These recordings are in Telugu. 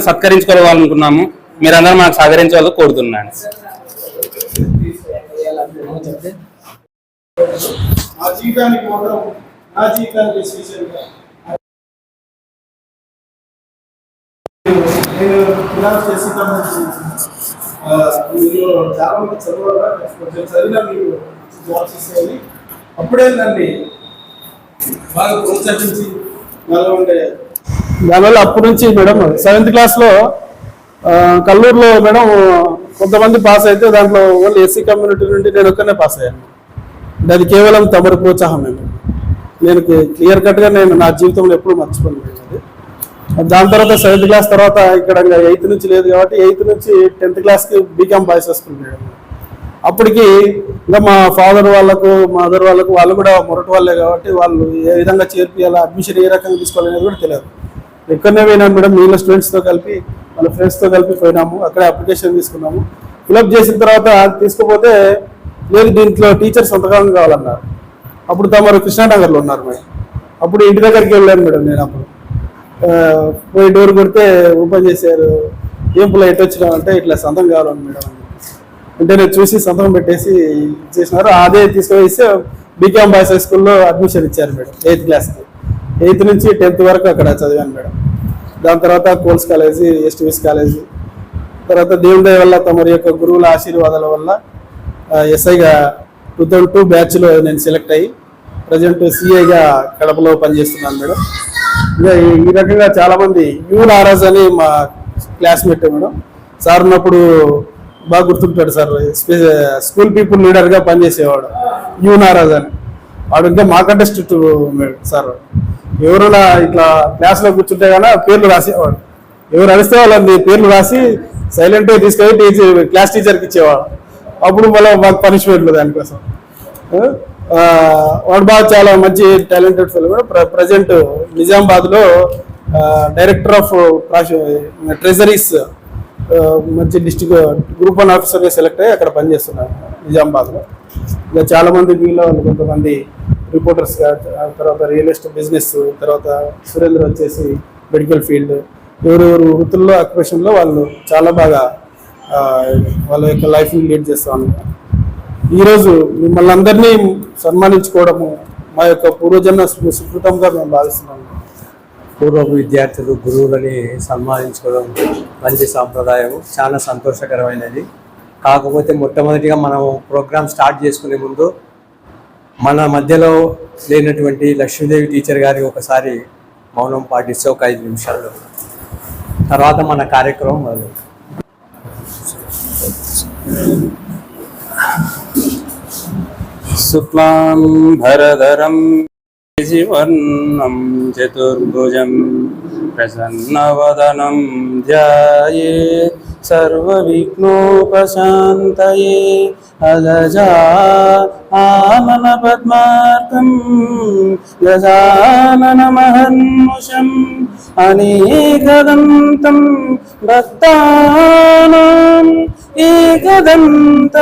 సత్కరించుకోవాలనుకున్నాము. మీరందరూ మాకు సహకరించాలని కోరుతున్నాను. అప్పుడేందండి బాగా ప్రోత్సహించి దానివల్ల అప్పటి నుంచి మేడం 7th క్లాస్లో కల్లూరులో మేడం కొంతమంది పాస్ అయితే దాంట్లో ఓన్లీ ఎస్సీ కమ్యూనిటీ నుండి నేను ఒక్కనే పాస్ అయ్యాను. అది కేవలం తమరి ప్రోత్సాహమే. నేను క్లియర్ కట్గా నేను నా జీవితంలో ఎప్పుడూ మర్చిపోలేదు. దాని తర్వాత 7th క్లాస్ తర్వాత ఇక్కడ 8th నుంచి లేదు కాబట్టి 8th నుంచి 10th క్లాస్కి బీకామ్ బాయ్స్ స్కూల్ మేడం. అప్పటికి ఇంకా మా ఫాదర్ వాళ్ళకు మదర్ వాళ్ళకు వాళ్ళు కూడా మొరటి వాళ్ళే కాబట్టి వాళ్ళు ఏ విధంగా చేర్పియాలా, అడ్మిషన్ ఏ రకంగా తీసుకోవాలనేది కూడా తెలియదు. ఎక్కడనే పోయినాను మేడం, వీళ్ళ స్టూడెంట్స్తో కలిపి వాళ్ళ ఫ్రెండ్స్తో కలిపి పోయినాము. అక్కడే అప్లికేషన్ తీసుకున్నాము. ఫిలప్ చేసిన తర్వాత తీసుకుపోతే లేదు దీంట్లో టీచర్ సంతకం కావాలన్నారు. అప్పుడు తమరు కృష్ణానగర్లో ఉన్నారు మేడం. అప్పుడు ఇంటి దగ్గరికి వెళ్ళాను మేడం. నేను అప్పుడు పోయి డోర్ కొడితే ఓపెన్ చేశారు. ఏం పుల్ల ఎటు వచ్చినావు అంటే ఇట్లా సంతకం కావాలని మేడం అంటే నేను చూసి సంతకం పెట్టేసి చేసినారు. అదే తీసుకువేస్తే బీకామ్ బాయ్స్ హై స్కూల్లో అడ్మిషన్ ఇచ్చారు మేడం. 8th క్లాస్కి 8th నుంచి 10th వరకు అక్కడ చదివాను మేడం. దాని తర్వాత కోల్స్ కాలేజీ, ఎస్టీవీఎస్ కాలేజీ, తర్వాత దేవుడి దయ వల్ల తమరి యొక్క గురువుల ఆశీర్వాదాల వల్ల ఎస్ఐగా 2002 బ్యాచ్లో నేను సెలెక్ట్ అయ్యి ప్రజెంట్ సిఐగా కడపలో పనిచేస్తున్నాను మేడం. ఇంకా ఈ రకంగా చాలామంది యూ నారాజ్ అని మా క్లాస్మేట్ మేడం. సార్ ఉన్నప్పుడు బాగా గుర్తుంటాడు సార్. స్కూల్ పీపుల్ లీడర్గా పనిచేసేవాడు యూ నారాజ్ అని. వాడు ఇంకా మాకంటే స్ట్రిక్ట్ సార్. ఎవరైనా ఇట్లా క్లాస్లో కూర్చుంటే కానీ పేర్లు రాసేవాడు. ఎవరు అడిస్తే వాళ్ళని పేర్లు రాసి సైలెంట్గా తీసుకొని క్లాస్ టీచర్కి ఇచ్చేవాడు. అప్పుడు మళ్ళీ మాకు పనిష్మెంట్లు దానికోసం. వాడు బాగా చాలా మంచి టాలెంటెడ్ ఫెలో. ప్రజెంట్ నిజామాబాద్లో డైరెక్టర్ ఆఫ్ ట్రెజరీస్ మంచి డిస్ట్రిక్ట్ గ్రూప్ 1 ఆఫీసర్గా సెలెక్ట్ అయ్యి అక్కడ పనిచేస్తున్నారు నిజామాబాద్లో. ఇంకా చాలామంది వీళ్ళు కొంతమంది రిపోర్టర్స్గా, తర్వాత రియల్ ఎస్టేట్ బిజినెస్, తర్వాత సురేంద్ర వచ్చేసి మెడికల్ ఫీల్డ్, ఎవరెవరు వృత్తుల్లో ఆక్యుపేషన్లో వాళ్ళు చాలా బాగా వాళ్ళ యొక్క లైఫ్ని లీడ్ చేస్తూ ఉన్నారు. ఈరోజు మిమ్మల్ని అందరినీ సన్మానించుకోవడము మా యొక్క పూర్వజన్మ సుకృతంగా మేము భావిస్తున్నాము. పూర్వపు విద్యార్థులు గురువులని సన్మానించుకోవడం మంచి సాంప్రదాయం, చాలా సంతోషకరమైనది. కాకపోతే మొట్టమొదటిగా మనం ప్రోగ్రామ్ స్టార్ట్ చేసుకునే ముందు మన మధ్యలో లేనటువంటి లక్ష్మీదేవి టీచర్ గారి ఒకసారి మౌనం పాటిస్తే ఒక 5 నిమిషాలు, తర్వాత మన కార్యక్రమం మొదలు. శుక్లాం భరధరం వర్ణం చతుర్భుజం ప్రసన్నవదనం ధ్యాయేత్ సర్వవిఘ్నోపశాంతయే. అలజా ఆనన పద్మార్కం గజాననమహర్నిశం అనేకదంతం భక్తానాం ఏకదంతముపాస్మహే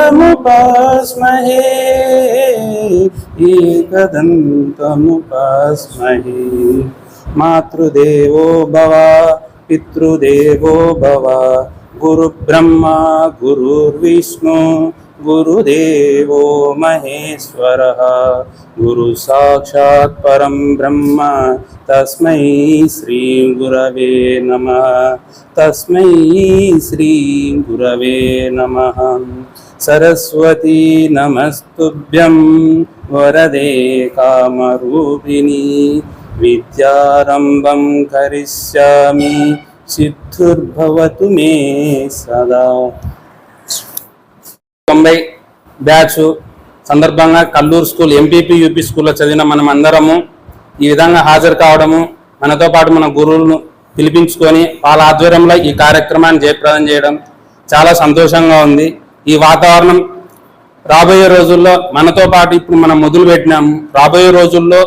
ఏకదంతముపాస్మహే. మాతృదేవో భవ పితృదేవో భవ. గురు బ్రహ్మ గురుర్విష్ణు గురుదేవో మహేశ్వరః. గురు సాక్షాత్ పరం బ్రహ్మ తస్మై శ్రీ గురవే నమః. తస్మై శ్రీ గురవే నమః. సరస్వతీ నమస్తుభ్యం వరదే కామరూపిణి. విద్యారంభం కరిష్యామి సిద్ధుర్భవతు మే సదా. 90 బ్యాచ్ సందర్భంగా కల్లూరు స్కూల్ ఎంపీపీ యూపీ స్కూల్లో చదివిన మనం అందరము ఈ విధంగా హాజరు కావడము, మనతో పాటు మన గురువులను పిలిపించుకొని వాళ్ళ ఆధ్వర్యంలో ఈ కార్యక్రమాన్ని జయప్రదం చేయడం చాలా సంతోషంగా ఉంది. ఈ వాతావరణం రాబోయే రోజుల్లో మనతో పాటు ఇప్పుడు మనం మొదలు పెట్టినాము. రాబోయే రోజుల్లో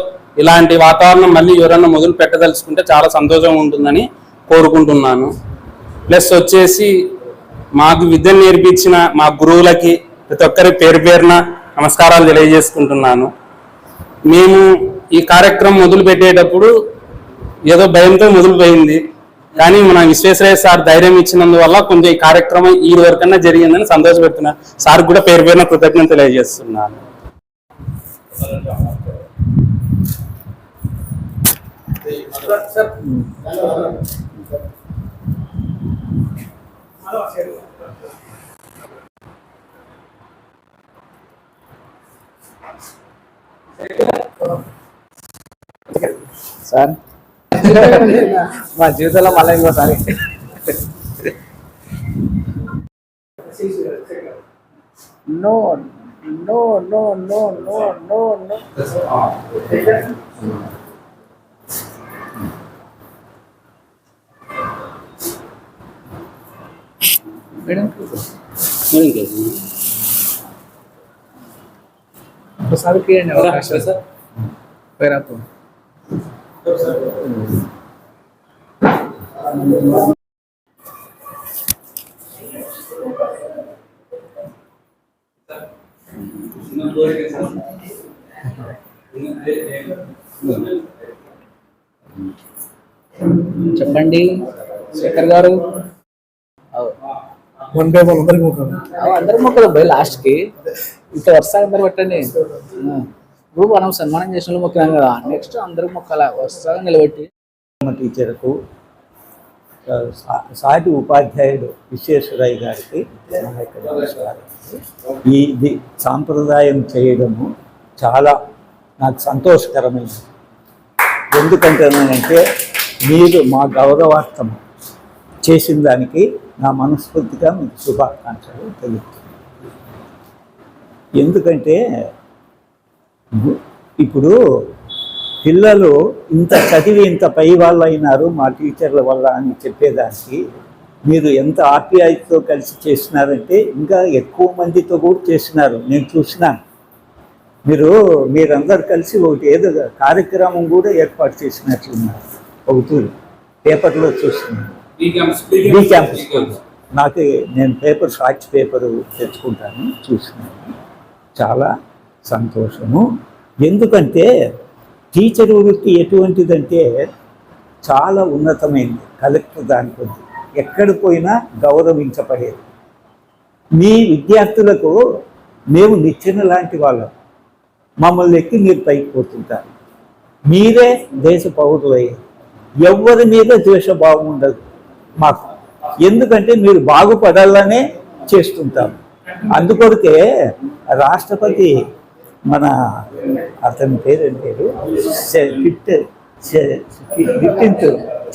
ఇలాంటి వాతావరణం మళ్ళీ ఎవరన్నా మొదలు పెట్టదలుచుకుంటే చాలా సంతోషంగా ఉంటుందని కోరుకుంటున్నాను. ప్లస్ వచ్చేసి మాకు విద్యను నేర్పించిన మా గురువులకి ప్రతి ఒక్కరి పేరు పేరున నమస్కారాలు తెలియజేసుకుంటున్నాను. మేము ఈ కార్యక్రమం మొదలు పెట్టేటప్పుడు ఏదో భయంతో మొదలుపోయింది. కానీ మన విశ్వేశ్వరయ్య సార్ ధైర్యం ఇచ్చినందువల్ల కొంచెం ఈ కార్యక్రమం ఈ వరకన్నా జరిగిందని సంతోషపెడుతున్నాను. సార్ కూడా పేరు పేరున కృతజ్ఞత తెలియజేస్తున్నాను. సార్ మా జీవితంలో మళ్ళీ ఇంకోసారి no no no no no no no madam ఒకసారి తీయండి అవకాశం సార్ పేరాతో చెప్పండి శేఖర్ గారు. అందరి మొక్కలు పోయి లాస్ట్కి ఇంత వరుసగా అందరు పెట్టండి. ఇప్పుడు మనం సన్మానం చేసిన మొక్కలం కదా, నెక్స్ట్ అందరికి మొక్కల వరుసగా నిలబెట్టి టీచర్కు సాటి ఉపాధ్యాయుడు విశ్వేశ్వరయ్య గారికి నమస్కారం. ఇది సాంప్రదాయం చేయడము చాలా నాకు సంతోషకరమైనది. ఎందుకంటేనంటే మీరు మా గౌరవార్థం చేసిన దానికి నా మనస్ఫూర్తిగా మీకు శుభాకాంక్షలు తెలుపుతున్నాను. ఎందుకంటే ఇప్పుడు పిల్లలు ఇంత చదివి ఇంత పై వాళ్ళు అయినారు మా టీచర్ల వల్ల అని చెప్పేదానికి మీరు ఎంత ఆప్యాయతతో కలిసి చేసినారంటే ఇంకా ఎక్కువ మందితో కూడా చేసినారు. నేను చూసినాను. మీరందరూ కలిసి ఒకటి ఏదో కార్యక్రమం కూడా ఏర్పాటు చేసినట్లున్నారు. ఒకటి పేపర్లో చూస్తున్నాను. బీ క్యాంపస్ స్కూల్ నేను పేపర్ సాక్షి పేపరు తెచ్చుకుంటాను, చూసినాను. చాలా సంతోషము. ఎందుకంటే టీచర్ వృత్తి ఎటువంటిదంటే చాలా ఉన్నతమైంది. కలెక్టర్ దానికి ఎక్కడ పోయినా గౌరవించబడేది. మీ విద్యార్థులకు మేము నిచ్చెన లాంటి వాళ్ళం. మమ్మల్ని ఎక్కి మీరు పైకి పోతుంటారు. మీరే దేశ పౌరులయ్యారు. ఎవరి మీద ద్వేషభావం ఉండదు మాకు. ఎందుకంటే మీరు బాగుపడాలనే చేస్తుంటారు. అందుకొరకే రాష్ట్రపతి మన అతని పేరు 15th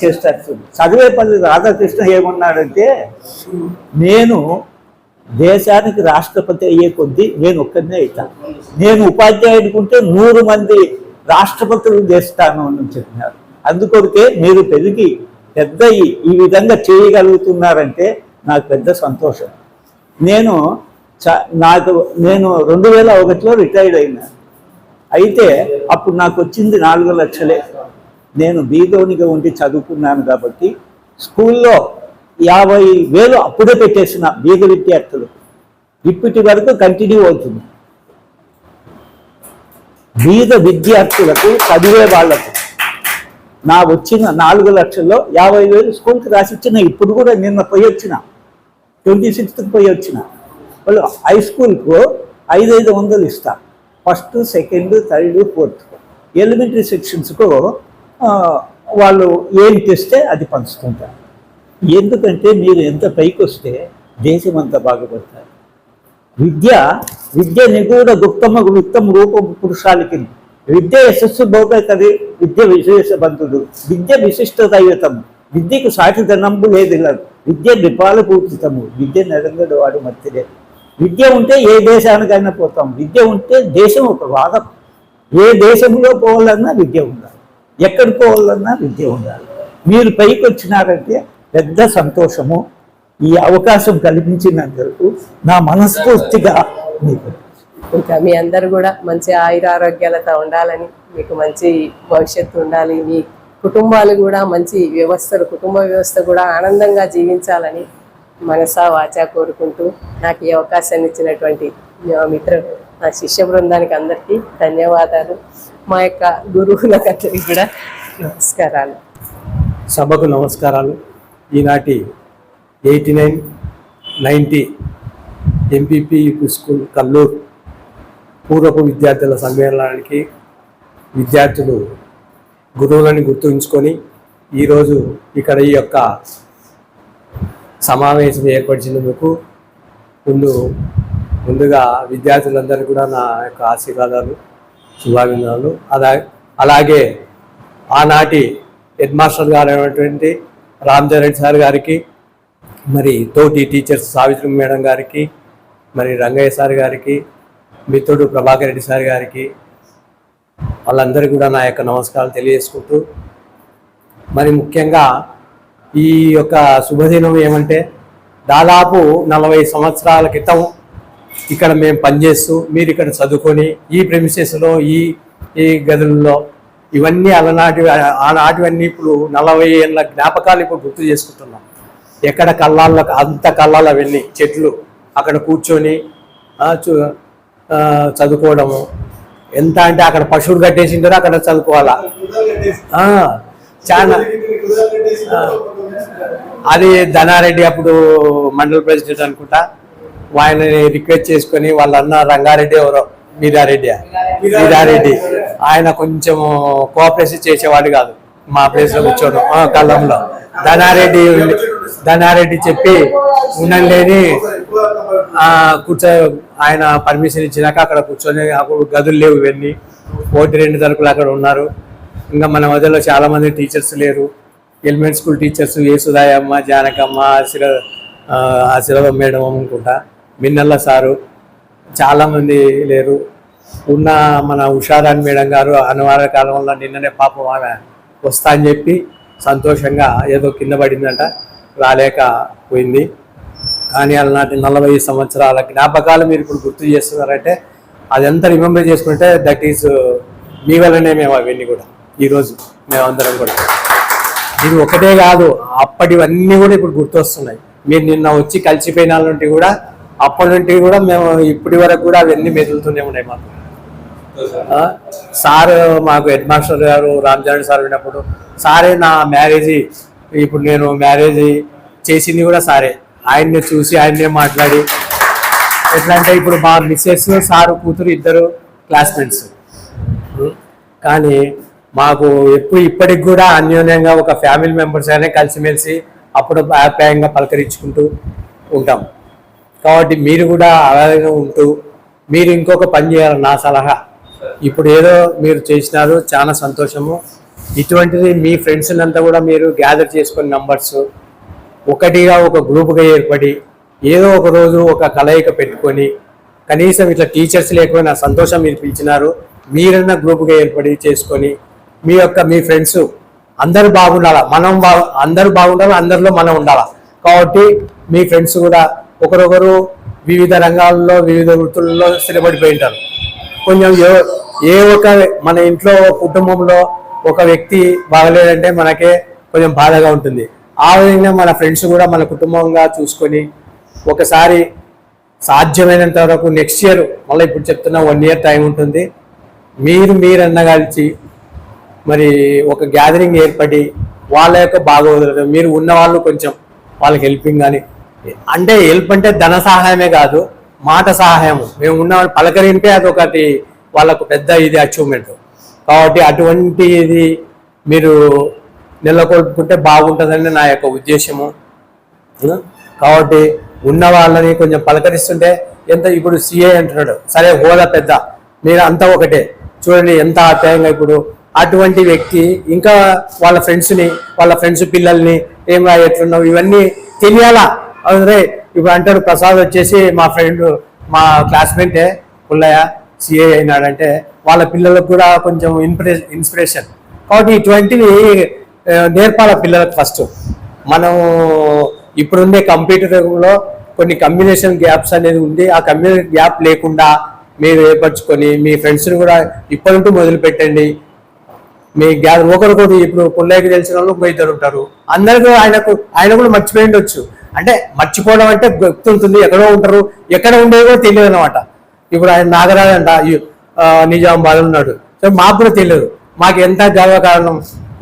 చేస్తారు. చదివేపల్లి రాధాకృష్ణ ఏమన్నాడంటే, నేను దేశానికి రాష్ట్రపతి అయ్యే కొద్దీ నేను ఒక్కరినే అవుతాను, నేను ఉపాధ్యాయుడికుంటే 100 మంది రాష్ట్రపతులు చేస్తాను అని చెప్పినారు. అందుకొరకే మీరు పెరిగి పెద్ద ఈ విధంగా చేయగలుగుతున్నారంటే నాకు పెద్ద సంతోషం. నేను 2001లో రిటైర్డ్ అయినా. అయితే అప్పుడు నాకు వచ్చింది 4 లక్షలే. నేను బీదోనిగా ఉండి చదువుకున్నాను కాబట్టి స్కూల్లో 50,000 అప్పుడే పెట్టేసిన బీద విద్యార్థులు. ఇప్పటి వరకు కంటిన్యూ అవుతుంది. బీద విద్యార్థులకు చదివే వాళ్లకు నా వచ్చిన 4 లక్షల్లో 50,000 స్కూల్కి రాసిచ్చిన. ఇప్పుడు కూడా నిన్న పోయి వచ్చిన, 26th పోయి వచ్చిన. వాళ్ళు హై స్కూల్కు 500 ఇస్తా. 1st, 2nd, 3rd, 4th. Elementary సెక్షన్స్కు వాళ్ళు ఏం తెస్తే అది పంచుతుంటారు. ఎందుకంటే మీరు ఎంత పైకి వస్తే దేశం అంతా బాగుపడతారు. విద్య నిగూఢ గుప్తమ రూపం పురుషాలకి. విద్య యశస్సు భోగకరి, విద్య విశేష బంధుడు, విద్య విశిష్ట దైవతము, విద్యకు సాటి ధనంబు లేదు. విద్య నిపాల పూజితము, విద్య నెరంగడు వాడు మత్తిడే. విద్య ఉంటే ఏ దేశానికైనా పోతాం. విద్య ఉంటే దేశం ఒక వాదం. ఏ దేశంలో పోవాలన్నా విద్య ఉండాలి, ఎక్కడికి పోవాలన్నా విద్య ఉండాలి. మీరు పైకి వచ్చినారంటే పెద్ద సంతోషము. ఈ అవకాశం కల్పించినందుకు నా మనస్ఫూర్తిగా మీకు. ఇంకా మీ అందరు కూడా మంచి ఆయురారోగ్యాలతో ఉండాలని, మీకు మంచి భవిష్యత్తు ఉండాలి, మీ కుటుంబాలు కూడా మంచి కుటుంబ వ్యవస్థ కూడా ఆనందంగా జీవించాలని మనసా వాచా కోరుకుంటూ నాకు ఈ అవకాశాన్ని ఇచ్చినటువంటి నా శిష్య బృందానికి అందరికీ ధన్యవాదాలు. మా యొక్క గురువులకు అందరికీ కూడా నమస్కారాలు. సభకు నమస్కారాలు. ఈనాటి 89-90 ఎంపీపీ యూపీ స్కూల్ కల్లూరు పూర్వపు విద్యార్థుల సమ్మేళనానికి విద్యార్థులు గురువులని గుర్తుంచుకొని ఈరోజు ఇక్కడ ఈ యొక్క సమావేశం ఏర్పరిచినందుకు ముందుగా విద్యార్థులందరూ కూడా నా యొక్క ఆశీర్వాదాలు శుభాభినందనలు. అలాగే ఆనాటి హెడ్ మాస్టర్ గారు అయినటువంటి రామచరణ్ సార్ గారికి, మరి తోటి టీచర్స్ సావిత్రి మేడం గారికి, మరి రంగయ్య సార్ గారికి, మిత్రుడు ప్రభాకర్ రెడ్డి సార్ గారికి, వాళ్ళందరికీ కూడా నా యొక్క నమస్కారాలు తెలియజేసుకుంటూ, మరి ముఖ్యంగా ఈ యొక్క శుభదినం ఏమంటే దాదాపు 40 సంవత్సరాల క్రితం ఇక్కడ మేము పనిచేస్తూ మీరు ఇక్కడ చదువుకొని ఈ ప్రెమిసెస్లో ఈ గదుల్లో ఇవన్నీ ఆనాటివన్నీ ఇప్పుడు 40 ఏళ్ళ జ్ఞాపకాలు ఇప్పుడు గుర్తు చేసుకుంటున్నాం. ఎక్కడ కళ్ళాల్లో అంత కళ్ళాలు అవన్నీ చెట్లు అక్కడ కూర్చొని చదువుకోవడము. ఎంత అంటే అక్కడ పశువులు కట్టేసింటారు, అక్కడ చదువుకోవాలా. చాలా అది ధనారెడ్డి అప్పుడు మండల ప్రెసిడెంట్ అనుకుంటా, ఆయనని రిక్వెస్ట్ చేసుకొని వాళ్ళ అన్న రంగారెడ్డి ఎవరో మీరారెడ్డి ఆయన కొంచెం కోఆపరేషన్ చేసేవాడు కాదు మా ప్లేస్ లో కూర్చోవడం కళ్ళంలో. ధనారెడ్డి చెప్పి ఉండండి ఆయన పర్మిషన్ ఇచ్చినాక అక్కడ కూర్చొని అప్పుడు గదులు లేవు, ఇవన్నీ 1-2 తరపులు అక్కడ ఉన్నారు. ఇంకా మన మధ్యలో చాలా మంది టీచర్స్ లేరు. ఎలిమెంట్ స్కూల్ టీచర్స్ యేసుదాయమ్మ, జానకమ్మ, ఆశీర్వాద మేడం అనుకుంటా, మిన్నల్ల సారు, చాలామంది లేరు. ఉన్న మన ఉషారాణి మేడం గారు అనివార్య కాలంలో నిన్ననే పాపం ఆమె వస్తా అని చెప్పి సంతోషంగా ఏదో కింద పడిందంట, రాలేకపోయింది. కానీ అలాంటి 40 సంవత్సరాల జ్ఞాపకాలు మీరు ఇప్పుడు గుర్తు చేస్తున్నారంటే అదంతా రిమెంబర్ చేసుకుంటే దట్ ఈజ్ మీ వల్లనే మేము అవన్నీ కూడా ఈరోజు మేమందరం కూడా. ఇది ఒకటే కాదు, అప్పటివన్నీ కూడా ఇప్పుడు గుర్తొస్తున్నాయి. మీరు నిన్న వచ్చి కలిసిపోయిన నుండి కూడా అప్పటి నుండి కూడా మేము ఇప్పటి వరకు కూడా అవన్నీ మెదులుతూనే ఉన్నాయి మాకు. సార్ మాకు హెడ్ మాస్టర్ గారు రామచరణ్ సార్ ఉన్నప్పుడు సారే నా మ్యారేజ్, ఇప్పుడు నేను మ్యారేజ్ చేసింది కూడా సారే. ఆయన్నే చూసి ఆయన్నే మాట్లాడి ఎట్లా అంటే ఇప్పుడు మా మిస్సెస్ సారు కూతురు ఇద్దరు క్లాస్మేట్స్. కానీ మాకు ఇప్పటికి కూడా అన్యోన్యంగా ఒక ఫ్యామిలీ మెంబర్స్ అయినా కలిసిమెలిసి అప్పుడు ఆప్యాయంగా పలకరించుకుంటూ ఉంటాం. కాబట్టి మీరు కూడా అలాగే ఉంటూ మీరు ఇంకొక పని చేయాలి నా సలహా. ఇప్పుడు ఏదో మీరు చేసినారు, చాలా సంతోషము. ఇటువంటిది మీ ఫ్రెండ్స్ని అంతా కూడా మీరు గ్యాదర్ చేసుకుని నంబర్స్ ఒకటిగా ఒక గ్రూప్గా ఏర్పడి ఏదో ఒక రోజు ఒక కలయిక పెట్టుకొని, కనీసం ఇట్లా టీచర్స్ లేకపోయినా సంతోషం మీరు పిలిచినారు, మీరన్నా గ్రూప్గా ఏర్పడి చేసుకొని మీ ఫ్రెండ్స్ అందరూ బాగుండాలా, అందరూ బాగుండాలి, అందరిలో మనం ఉండాలా. కాబట్టి మీ ఫ్రెండ్స్ కూడా ఒకరొకరు వివిధ రంగాల్లో వివిధ వృత్తుల్లో స్థిరపడిపోయి ఉంటారు. కొంచెం ఏ ఒక మన ఇంట్లో కుటుంబంలో ఒక వ్యక్తి బాగలేదంటే మనకే కొంచెం బాధగా ఉంటుంది. ఆ విధంగా మన ఫ్రెండ్స్ కూడా మన కుటుంబంగా చూసుకొని ఒకసారి సాధ్యమైనంత వరకు నెక్స్ట్ ఇయర్, మళ్ళీ ఇప్పుడు చెప్తున్నా 1 year టైం ఉంటుంది, మీరన్నా కలిసి మరి ఒక గ్యాదరింగ్ ఏర్పడి వాళ్ళ యొక్క బాగోదు మీరు ఉన్నవాళ్ళు కొంచెం వాళ్ళకి హెల్పింగ్ కానీ, అంటే హెల్ప్ అంటే ధన సహాయమే కాదు, మాట సహాయము. మేము ఉన్నవాళ్ళు పలకరింపే అదొకటి వాళ్ళకు పెద్ద ఇది అచీవ్మెంట్. కాబట్టి అటువంటి ఇది మీరు నెలకొల్పుకుంటే బాగుంటుందని నా యొక్క ఉద్దేశము. కాబట్టి ఉన్న వాళ్ళని కొంచెం పలకరిస్తుంటే ఎంత, ఇప్పుడు సిఏ అంటున్నాడు, సరే హోదా పెద్ద, మీరు అంతా ఒకటే, చూడండి ఎంత ఆప్యాయంగా. ఇప్పుడు అటువంటి వ్యక్తి ఇంకా వాళ్ళ ఫ్రెండ్స్ పిల్లల్ని ఏం ఎట్లున్నావు ఇవన్నీ తెలియాలా. అదే ఇప్పుడు అంటాడు ప్రసాద్ వచ్చేసి మా ఫ్రెండ్ మా క్లాస్మేటే పుల్లయ్య సిఏ అయినాడంటే వాళ్ళ పిల్లలకు కూడా కొంచెం ఇన్స్పిరేషన్. కాబట్టి ఇటువంటివి నేర్పాల పిల్లలకు. ఫస్ట్ మనం ఇప్పుడుండే కంప్యూటర్లో కొన్ని కమ్యూనికేషన్ గ్యాప్స్ అనేది ఉంది, ఆ కమ్యూనికేషన్ గ్యాప్ లేకుండా మీరు ఏర్పరచుకొని మీ ఫ్రెండ్స్ని కూడా ఇప్పటి నుండి మొదలు పెట్టండి. మీ గ్యాప్ ఒకరికొకరు, ఇప్పుడు పుల్లయ్యకి తెలిసిన వాళ్ళు 2 ఉంటారు, అందరికీ ఆయన కూడా మర్చిపోయి ఉండొచ్చు. అంటే మర్చిపోవడం అంటే గుర్తుంటుంది, ఎక్కడో ఉంటారు, ఎక్కడ ఉండేది కూడా తెలియదు అనమాట. ఇప్పుడు ఆయన నాగరాజు అంట నిజామాబాద్ ఉన్నాడు, సో మాకు కూడా తెలియదు. మాకు ఎంత గర్వకారణం,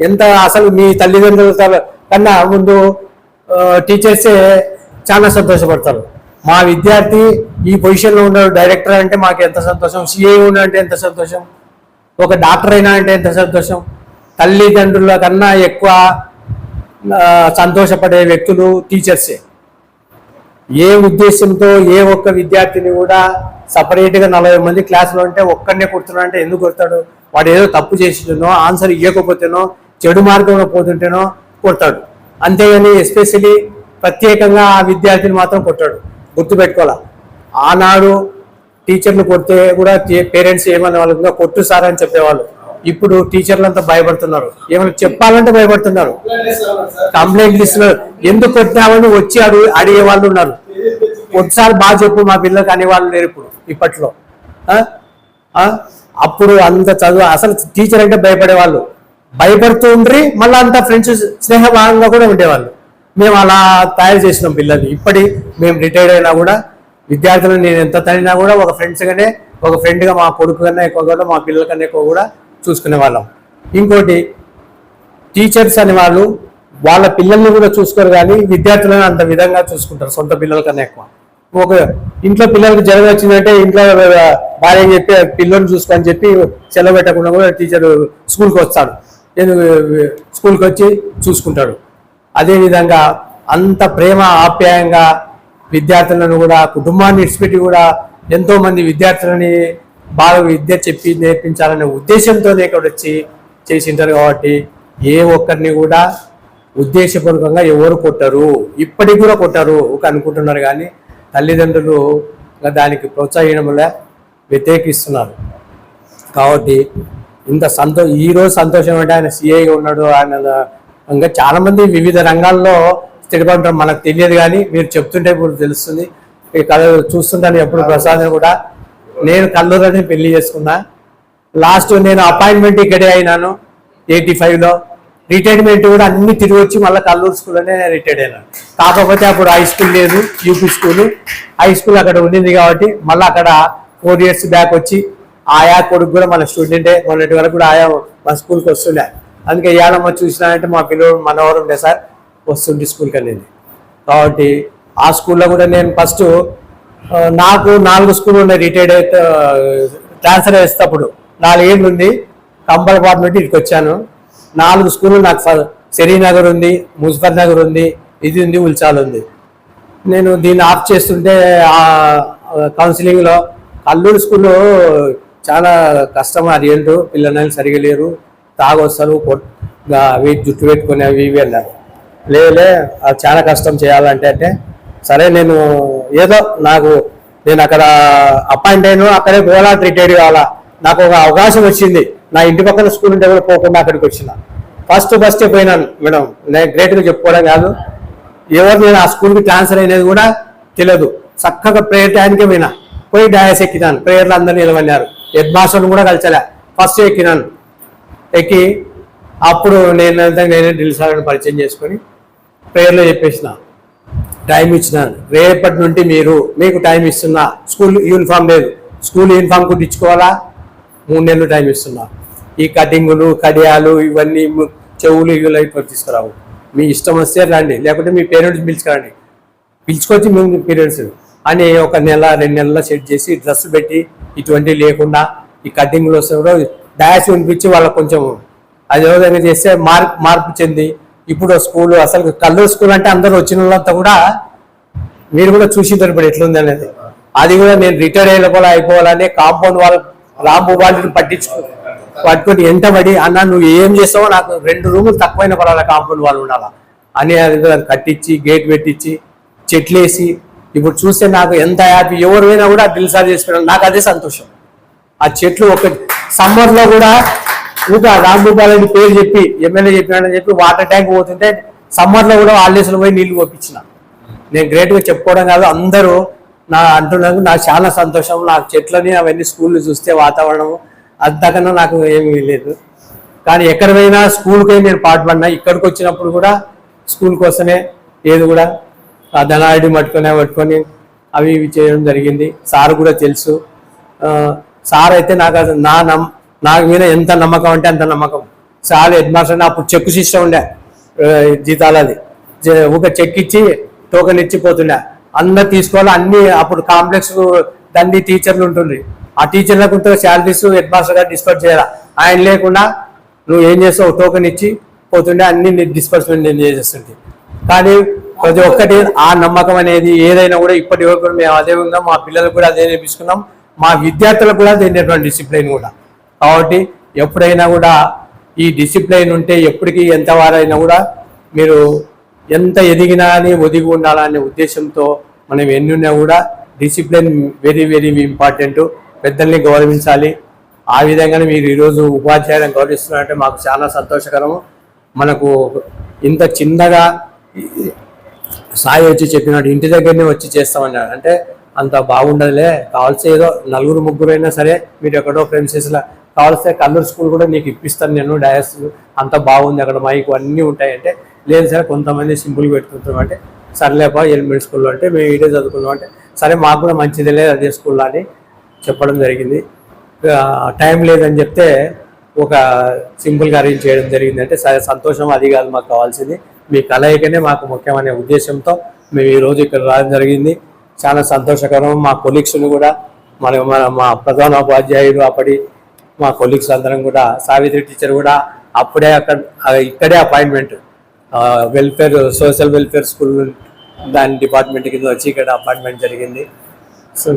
ఎంత అసలు మీ తల్లిదండ్రుల కన్నా ముందు టీచర్సే చాలా సంతోషపడతారు. మా విద్యార్థి ఈ పొజిషన్లో ఉన్నాడు, డైరెక్టర్ అంటే మాకు ఎంత సంతోషం, సిఐ ఉన్నా అంటే ఎంత సంతోషం, ఒక డాక్టర్ అయినా అంటే ఎంత సంతోషం. తల్లిదండ్రుల కన్నా ఎక్కువ సంతోషపడే వ్యక్తులు టీచర్సే. ఏ ఉద్దేశంతో ఏ ఒక్క విద్యార్థిని కూడా సపరేట్గా 40 మంది క్లాసులో ఉంటే ఒక్కడనే కొడుతున్నాడు అంటే ఎందుకు కొడతాడు? వాడు ఏదో తప్పు చేసినో, ఆన్సర్ ఇవ్వకపోతేనో, చెడు మార్గంలో పోతుంటేనో కొడతాడు. అంతేగాని ఎస్పెషలీ ప్రత్యేకంగా ఆ విద్యార్థిని మాత్రం కొట్టాడు. గుర్తుపెట్టుకోవాలా. ఆనాడు టీచర్లు కొడితే కూడా పేరెంట్స్ ఏమనే వాళ్ళు కొట్టు సార్ అని చెప్పేవాళ్ళు. ఇప్పుడు టీచర్లంతా భయపడుతున్నారు, ఏమైనా చెప్పాలంటే భయపడుతున్నారు, కంప్లైంట్లు ఇస్తున్నారు. ఎందుకు కొట్టినామని వచ్చి అడిగే వాళ్ళు ఉన్నారు. ఒకసారి బాగా చెప్పు మా పిల్లలకి అనేవాళ్ళు లేరు ఇప్పుడు ఇప్పట్లో. అప్పుడు అంత చదువు అసలు టీచర్ అంటే భయపడేవాళ్ళు, భయపడుతూ ఉండ్రి మళ్ళీ అంతా ఫ్రెండ్స్ స్నేహభావంగా కూడా ఉండేవాళ్ళు. మేము అలా తయారు చేసినాం పిల్లల్ని. ఇప్పటి మేము రిటైర్డ్ అయినా కూడా విద్యార్థులను నేను ఎంత తనినా కూడా ఒక ఫ్రెండ్గా మా కొడుకు కన్నా ఎక్కువ కూడా మా పిల్లల కన్నా ఎక్కువ కూడా చూసుకునే వాళ్ళం. ఇంకోటి టీచర్స్ అనే వాళ్ళు వాళ్ళ పిల్లల్ని కూడా చూసుకోరు, కానీ విద్యార్థులను అంత విధంగా చూసుకుంటారు సొంత పిల్లల కన్నా ఎక్కువ. ఒక ఇంట్లో పిల్లలకి జ్వరం వచ్చిందంటే ఇంట్లో భార్య చెప్పి పిల్లల్ని చూసుకొని చెప్పి సెలవు పెట్టకుండా కూడా టీచర్ స్కూల్కి వస్తాడు, స్కూల్కి వచ్చి చూసుకుంటాడు. అదేవిధంగా అంత ప్రేమ ఆప్యాయంగా విద్యార్థులను కూడా కుటుంబాన్ని విడిచిపెట్టి కూడా ఎంతోమంది విద్యార్థులని బాగా విద్య చెప్పి నేర్పించాలనే ఉద్దేశంతోనే ఇక్కడ వచ్చి చేసింటారు. కాబట్టి ఏ ఒక్కరిని కూడా ఉద్దేశపూర్వకంగా ఎవరు కొట్టరు, ఇప్పటికి కూడా కొట్టరు ఒక అనుకుంటున్నారు. కానీ తల్లిదండ్రులు దానికి ప్రోత్సహించడం వల్ల వ్యతిరేకిస్తున్నారు. కాబట్టి ఇంత ఈరోజు సంతోషం అంటే ఆయన సిఐగా ఉన్నాడు. ఆయన ఇంకా చాలా మంది వివిధ రంగాల్లో స్థిరపడటం మనకు తెలియదు, కానీ మీరు చెప్తుంటే ఇప్పుడు తెలుస్తుంది. ఈ కథ చూస్తుంటాను ఎప్పుడు. ప్రసాద్ కూడా నేను కల్లూరుని పెళ్లి చేసుకున్నా. లాస్ట్ నేను అపాయింట్మెంట్ ఇక్కడే అయినాను 85లో. రిటైర్మెంట్ కూడా అన్ని తిరిగి వచ్చి మళ్ళీ కల్లూరు స్కూల్లోనే రిటైర్డ్ అయినాను. కాకపోతే అప్పుడు హై స్కూల్ లేదు, యూపీ స్కూల్. హై స్కూల్ అక్కడ ఉండింది కాబట్టి మళ్ళీ అక్కడ 4 years బ్యాక్ వచ్చి ఆయా కొడుకు కూడా మన స్టూడెంటే, మొన్నటి వరకు కూడా ఆయా మా స్కూల్కి వస్తుండే. అందుకే ఏడమ్మ చూసినానంటే మా పిల్లలు మనవరు ఉండే సార్ వస్తుండే స్కూల్కి అనేది. కాబట్టి ఆ స్కూల్లో కూడా నేను ఫస్ట్ నాకు 4 స్కూళ్ళు ఉన్నాయి. రిటైర్డ్ అయితే ట్రాన్స్ఫర్ చేసేటప్పుడు 4 ఏళ్ళు ఉంది. కంపల్పాటు నుండి ఇక్కడికి వచ్చాను. 4 స్కూళ్ళు నాకు శ్రీనగర్ ఉంది, ముజఫర్ నగర్ ఉంది, ఇది ఉంది, ఉల్చాల్ ఉంది. నేను దీన్ని ఆఫ్ చేస్తుంటే కౌన్సిలింగ్లో కల్లూరు స్కూల్లో చాలా కష్టం. అది ఏంటో పిల్లలు సరిగా లేరు, తాగొస్తారు, జుట్టు పెట్టుకుని అవి ఇవి అన్నారు. లేదులే అది చాలా కష్టం చేయాలంటే అంటే సరే నేను ఏదో నేను అక్కడ అపాయింట్ అయినా అక్కడే పోలా, రిటైర్డ్ కావాలా. నాకు ఒక అవకాశం వచ్చింది. నా ఇంటి పక్కన స్కూల్ ఉంటే కూడా పోకుండా అక్కడికి వచ్చిన. ఫస్టే పోయినాను మేడం. నేను గ్రేట్గా చెప్పుకోవడం కాదు, ఎవరు నేను ఆ స్కూల్కి ట్రాన్స్ఫర్ అయినది కూడా తెలియదు. చక్కగా ప్రేయర్ టైంకే పోయి డయాస్ ఎక్కినాను. ప్రేయర్లు అందరూ నిలవన్నారు. హెడ్ మాస్టర్ని కూడా కలిసలే. ఫస్ట్ ఎక్కినాను. ఎక్కి అప్పుడు నేనే డ్రిల్ సార్ని పరిచయం చేసుకొని ప్రేయర్లో చెప్పేసిన, టైం ఇచ్చినాను. రేపటి నుండి మీకు టైం ఇస్తున్నా. స్కూల్ యూనిఫామ్ లేదు, స్కూల్ యూనిఫామ్ కూడా ఇచ్చుకోవాలా. 3 నెలలు టైం ఇస్తున్నా. ఈ కటింగులు, కడియాలు, ఇవన్నీ చెవులు ఇవి తీసుకురావు. మీ ఇష్టం వస్తే రండి, లేకుంటే మీ పేరెంట్స్ పిలుచుకొచ్చి మీ పేరెంట్స్ అని 1 నెల 2 నెలల్లో సెట్ చేసి డ్రెస్ పెట్టి ఇటువంటి లేకుండా ఈ కటింగ్లు వస్తే కూడా డయాస్ వినిపించి వాళ్ళకి కొంచెం అది ఏ విధంగా చేస్తే మార్పు చెంది ఇప్పుడు స్కూల్ అసలు కల్లూరు స్కూల్ అంటే అందరూ వచ్చిన వాళ్ళంతా కూడా మీరు కూడా చూసింటారు ఇప్పుడు ఎట్లుంది అనేది. అది కూడా నేను రిటైర్ అయిపోవాలని కాంపౌండ్ వాళ్ళు రాంబు వాళ్ళని పట్టుకొని ఎంత పడి అన్న నువ్వు ఏం చేస్తావో నాకు 2 రూములు తక్కువైన పడాలి, కాంపౌండ్ వాళ్ళు ఉండాలా అని అది కట్టించి గేట్ పెట్టించి చెట్లు వేసి ఇప్పుడు చూస్తే నాకు ఎంత హ్యాపీ. ఎవరైనా కూడా డ్రిల్ సార్ చేసి నాకు అదే సంతోషం. ఆ చెట్లు ఒక సమ్మర్లో కూడా ఇంకా రాంభూపాలని పేరు చెప్పి ఎమ్మెల్యే చెప్పినాడని చెప్పి వాటర్ ట్యాంక్ పోతుంటే సమ్మర్లో కూడా హాలిడేస్లో పోయి నీళ్లు పంపించిన. నేను గ్రేట్గా చెప్పుకోవడం కాదు, అందరూ అంటున్నాను. నాకు చాలా సంతోషం. నాకు చెట్లని అవన్నీ స్కూళ్ళు చూస్తే వాతావరణం అంతకన్నా నాకు ఏమీ లేదు. కానీ ఎక్కడ పోయినా స్కూల్కి నేను పాటుపడినా. ఇక్కడికి వచ్చినప్పుడు కూడా స్కూల్ కోసమే ఏది కూడా ఆ ధనాయుడు పట్టుకొని అవి ఇవి చేయడం జరిగింది. సార్ కూడా తెలుసు. సార్ అయితే నాకు మీద ఎంత నమ్మకం అంటే అంత నమ్మకం. సార్ హెడ్ మాస్టర్ అప్పుడు చెక్కు సిస్టమ్ ఉండే జీతాలది. ఒక చెక్ ఇచ్చి టోకెన్ ఇచ్చిపోతుండే. అందరు తీసుకోవాలి అన్ని. అప్పుడు కాంప్లెక్స్ దండి టీచర్లు ఉంటుంది. ఆ టీచర్లకు శాలరీస్ హెడ్ మాస్టర్ గారు డిస్కస్ చేయాలి. ఆయన లేకుండా నువ్వు ఏం చేస్తావు, టోకెన్ ఇచ్చి పోతుండే అన్ని డిస్పర్స్మెంట్ చేసేస్తుంటే. కానీ ప్రతి ఒక్కటి ఆ నమ్మకం అనేది ఏదైనా కూడా ఇప్పటి వరకు మేము అదే ఉందాం, మా పిల్లలకు కూడా అదే నేర్పించుకున్నాం, మా విద్యార్థులకు కూడా తెలియనటువంటి డిసిప్లైన్ కూడా. కాబట్టి ఎప్పుడైనా కూడా ఈ డిసిప్లైన్ ఉంటే ఎప్పటికీ ఎంత వారైనా కూడా మీరు ఎంత ఎదిగినా అని ఒదిగి ఉండాలనే ఉద్దేశంతో మనం ఎన్ని ఉన్నా కూడా డిసిప్లిన్ వెరీ వెరీ ఇంపార్టెంట్. పెద్దల్ని గౌరవించాలి. ఆ విధంగానే మీరు ఈరోజు ఉపాధ్యాయులను గౌరవిస్తున్నారంటే మాకు చాలా సంతోషకరము. మనకు ఇంత చిన్నగా సాయి వచ్చి చెప్పినట్టు ఇంటి దగ్గరనే వచ్చి చేస్తామన్నాడు అంటే అంత బాగుండదులే. కావాల్సి ఏదో నలుగురు ముగ్గురు అయినా సరే మీరు ఎక్కడో ప్రెమిసెస్లో కావాల్స్తే కల్లూరు స్కూల్ కూడా నీకు ఇప్పిస్తాను నేను, డయాస్ అంత బాగుంది అక్కడ మైకు అన్నీ ఉంటాయంటే, లేదు సార్ కొంతమంది సింపుల్ పెట్టుకుంటాం అంటే, సర్లేపా ఎలిమెంట్ స్కూల్లో అంటే మేము ఇదే చదువుకున్నాం అంటే, సరే మాకు కూడా మంచిది లేదు అదే స్కూల్లో అని చెప్పడం జరిగింది. టైం లేదని చెప్తే ఒక సింపుల్గా అరేంజ్ చేయడం జరిగింది. అంటే సరే సంతోషం, అది కాదు మాకు కావాల్సింది, మీ కలయికనే మాకు ముఖ్యమనే ఉద్దేశంతో మేము ఈరోజు ఇక్కడ రావడం జరిగింది. చాలా సంతోషకరం. మా కొలీగ్స్ని కూడా మా ప్రధానోపాధ్యాయుడు అప్పటి మా కొలీగ్స్ అందరం కూడా, సావిత్రి టీచర్ కూడా అప్పుడే ఇక్కడే appointment welfare social welfare school దాని డిపార్ట్మెంట్ కింద వచ్చి ఇక్కడ అపాయింట్మెంట్ జరిగింది. సో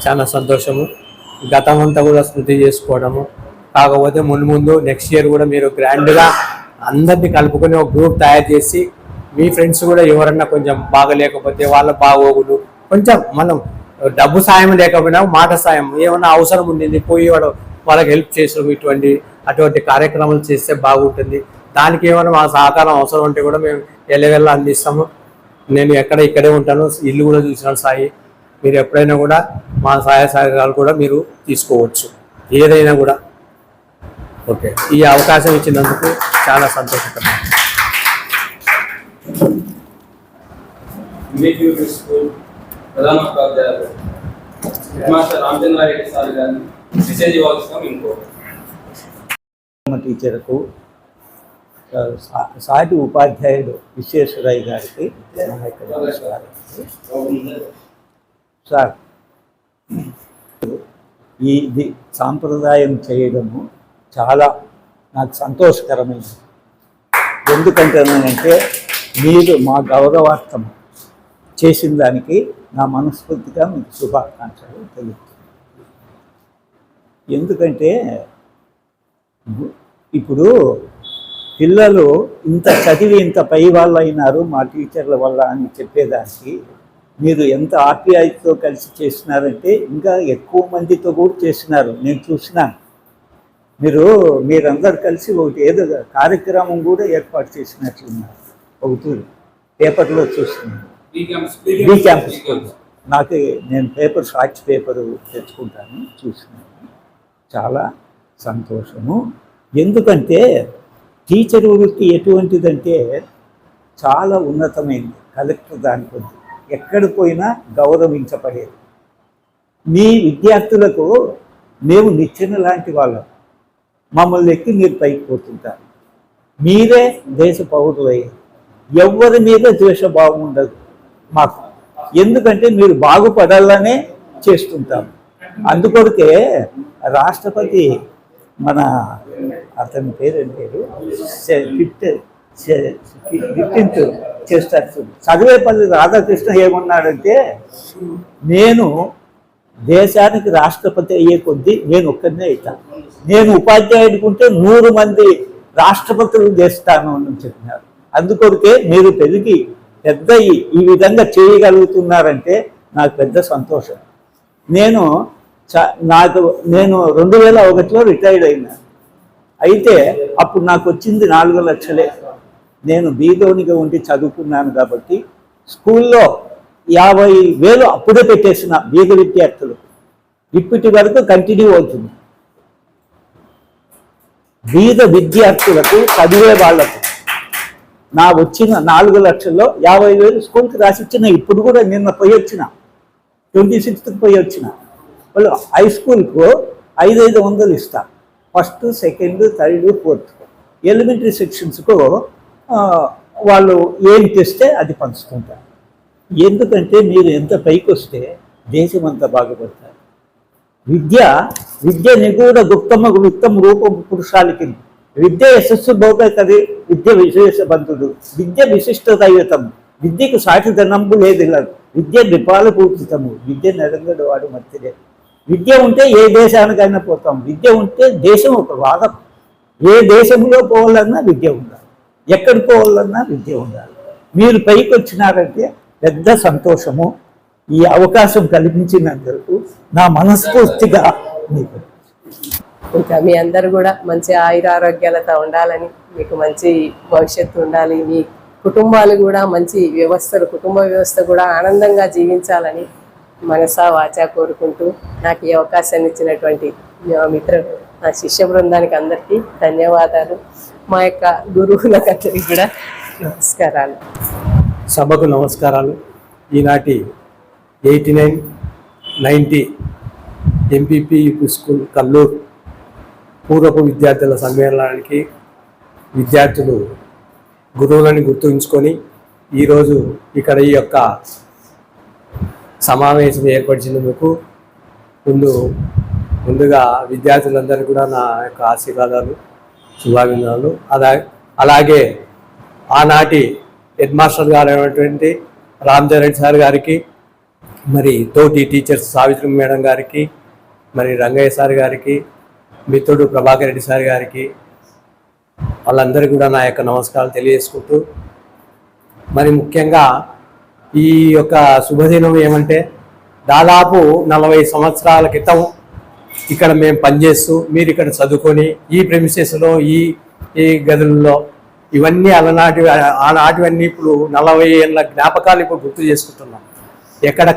చాలా సంతోషము. గతం అంతా కూడా స్మృతి చేసుకోవడము. కాకపోతే ముందు నెక్స్ట్ ఇయర్ కూడా మీరు గ్రాండ్గా అందరినీ కలుపుకొని ఒక గ్రూప్ తయారు చేసి మీ ఫ్రెండ్స్ కూడా ఎవరన్నా కొంచెం బాగలేకపోతే వాళ్ళ బాగోగులు కొంచెం మనం డబ్బు సాయం లేకపోయినా మాట సాయం ఏమన్నా అవసరం ఉండింది పోయి వాళ్ళకి హెల్ప్ చేసడం అటువంటి కార్యక్రమాలు చేస్తే బాగుంటుంది. దానికి ఏమైనా మా సహకారం అవసరం ఉంటే కూడా మేము ఎల్లవెల్లా అందిస్తాము. నేను ఇక్కడే ఉంటాను, ఇల్లు కూడా చూసినాను సాయి. మీరు ఎప్పుడైనా కూడా మా సహాయ సహకారాలు కూడా మీరు తీసుకోవచ్చు ఏదైనా కూడా. ఓకే, ఈ అవకాశం ఇచ్చినందుకు చాలా సంతోషకరం. ప్రధానోపాధ్యాయులు మాస్టర్ రామచంద్రారెడ్డి సార్ గారిని మెసేజ్ ఇవ్వాల్సిన ఇంకో టీచర్కు, సాటి ఉపాధ్యాయుడు విశ్వేశ్వరయ్య గారికి సార్, ఇది సాంప్రదాయం చేయడము చాలా నాకు సంతోషకరమైనది. ఎందుకంటేనంటే మీరు మా గౌరవార్థం చేసిన దానికి నా మనస్ఫూర్తిగా మీకు శుభాకాంక్షలు తెలుపుతున్నాను. ఎందుకంటే ఇప్పుడు పిల్లలు ఇంత చదివి ఇంత పై వాళ్ళు అయినారు మా టీచర్ల వల్ల అని చెప్పేదానికి మీరు ఎంత ఆప్యాయతతో కలిసి చేసినారంటే ఇంకా ఎక్కువ మందితో కూడా చేసినారు. నేను చూసినాను. మీరందరూ కలిసి ఒకటి ఏదో కార్యక్రమం కూడా ఏర్పాటు చేసినట్లున్నారు. ఒకటి పేపర్లో చూస్తున్నాను, బీ క్యాంపస్. నేను పేపర్ సాక్షి పేపరు తెచ్చుకుంటాను, చూసినాను. చాలా సంతోషము. ఎందుకంటే టీచర్ వృత్తి ఎటువంటిదంటే చాలా ఉన్నతమైనది. కలెక్టర్ దాని కొద్ది ఎక్కడ పోయినా గౌరవించబడేది. మీ విద్యార్థులకు మేము నిచ్చెన లాంటి వాళ్ళం. మమ్మల్ని ఎక్కి మీరు పైకి పోతుంటారు. మీరే దేశ పౌరులయ్యారు. ఎవరి మీద ద్వేషభావం ఉండదు మాకు. ఎందుకంటే మీరు బాగుపడాలనే చేస్తుంటాం. అందుకొరకే రాష్ట్రపతి మన అతని పేరు 15th చేస్తారు. చదివేపల్లి రాధాకృష్ణ ఏమన్నాడంటే, నేను దేశానికి రాష్ట్రపతి అయ్యే కొద్దీ నేను ఒక్కరినే అవుతాను, నేను ఉపాధ్యాయుడికుంటే 100 మంది రాష్ట్రపతులు చేస్తాను అని చెప్పినారు. అందుకొరకే మీరు పెరిగి పెద్ద ఈ విధంగా చేయగలుగుతున్నారంటే నాకు పెద్ద సంతోషం. నేను 2001లో రిటైర్డ్ అయినా. అయితే అప్పుడు నాకు వచ్చింది 4 లక్షలే. నేను బీదోనిగా ఉండి చదువుకున్నాను కాబట్టి స్కూల్లో 50,000 అప్పుడే పెట్టేసిన బీద విద్యార్థులు. ఇప్పటి వరకు కంటిన్యూ అవుతుంది. బీద విద్యార్థులకు చదివే వాళ్లకు నా వచ్చిన 4 లక్షల్లో 50,000 స్కూల్కి రాసిచ్చిన. ఇప్పుడు కూడా నిన్న పోయి వచ్చిన, 26th పోయి వచ్చిన. వాళ్ళు హై స్కూల్కు 500 ఇస్తా, 1st, 2nd, 3rd, 4th. Elementary సెక్షన్స్కు వాళ్ళు ఏం తెస్తే అది పంచుతుంటారు. ఎందుకంటే మీరు ఎంత పైకి వస్తే దేశం అంతా బాగుపడతారు. విద్య నిగూఢ గుప్తమగు విత్తం రూపం పురుషాలికి విద్య యశస్సు భౌతికది విద్య విశేష బంధుడు విద్య విశిష్ట దైవతం విద్యకు సాటి ధనంబు లేదు విద్య నిపాల పూర్తితము విద్య నిరంగడు వాడు మధ్యలే. విద్య ఉంటే ఏ దేశానికైనా పోతాం. విద్య ఉంటే దేశం ఒక వాదం. ఏ దేశంలో పోవాలన్నా విద్య ఉండాలి, ఎక్కడికి పోవాలన్నా విద్య ఉండాలి. మీరు పైకి వచ్చినారంటే పెద్ద సంతోషము. ఈ అవకాశం కల్పించినందుకు నా మనస్ఫూర్తిగా మీకు ఇంకా మీ అందరు కూడా మంచి ఆయురారోగ్యాలతో ఉండాలని, మీకు మంచి భవిష్యత్తు ఉండాలి, మీ కుటుంబాలు కూడా మంచి వ్యవస్థలు, కుటుంబ వ్యవస్థ కూడా ఆనందంగా జీవించాలని మనసా వాచా కోరుకుంటూ నాకు ఈ అవకాశాన్ని ఇచ్చినటువంటి నా శిష్య బృందానికి అందరికీ ధన్యవాదాలు. మా యొక్క గురువులకందరికీ కూడా నమస్కారాలు. సభకు నమస్కారాలు. ఈనాటి 89-90 ఎంపీపీ స్కూల్ కల్లూరు పూర్వపు విద్యార్థుల సమ్మేళనానికి విద్యార్థులు గురువులని గుర్తుంచుకొని ఈరోజు ఇక్కడ ఈ యొక్క సమావేశం ఏర్పరిచినందుకు ముందుగా విద్యార్థులందరూ కూడా నా యొక్క ఆశీర్వాదాలు, శుభాభినందనలు. అలాగే ఆనాటి హెడ్ మాస్టర్ గారు అయినటువంటి రామచరణ్ సార్ గారికి, మరి తోటి టీచర్స్ సావిత్రి మేడం గారికి, మరి రంగయ్య సార్ గారికి, మిత్రుడు ప్రభాకర్ రెడ్డి సార్ గారికి, వాళ్ళందరికీ కూడా నా యొక్క నమస్కారాలు తెలియజేసుకుంటూ, మరి ముఖ్యంగా ఈ యొక్క శుభదినం ఏమంటే దాదాపు 40 సంవత్సరాల క్రితం ఇక్కడ మేము పనిచేస్తూ మీరు ఇక్కడ చదువుకొని ఈ ప్రెమిసెస్లో ఈ గదుల్లో ఇవన్నీ ఆనాటివన్నీ ఇప్పుడు 40 ఏళ్ళ జ్ఞాపకాలు ఇప్పుడు గుర్తు చేసుకుంటున్నాం. ఎక్కడ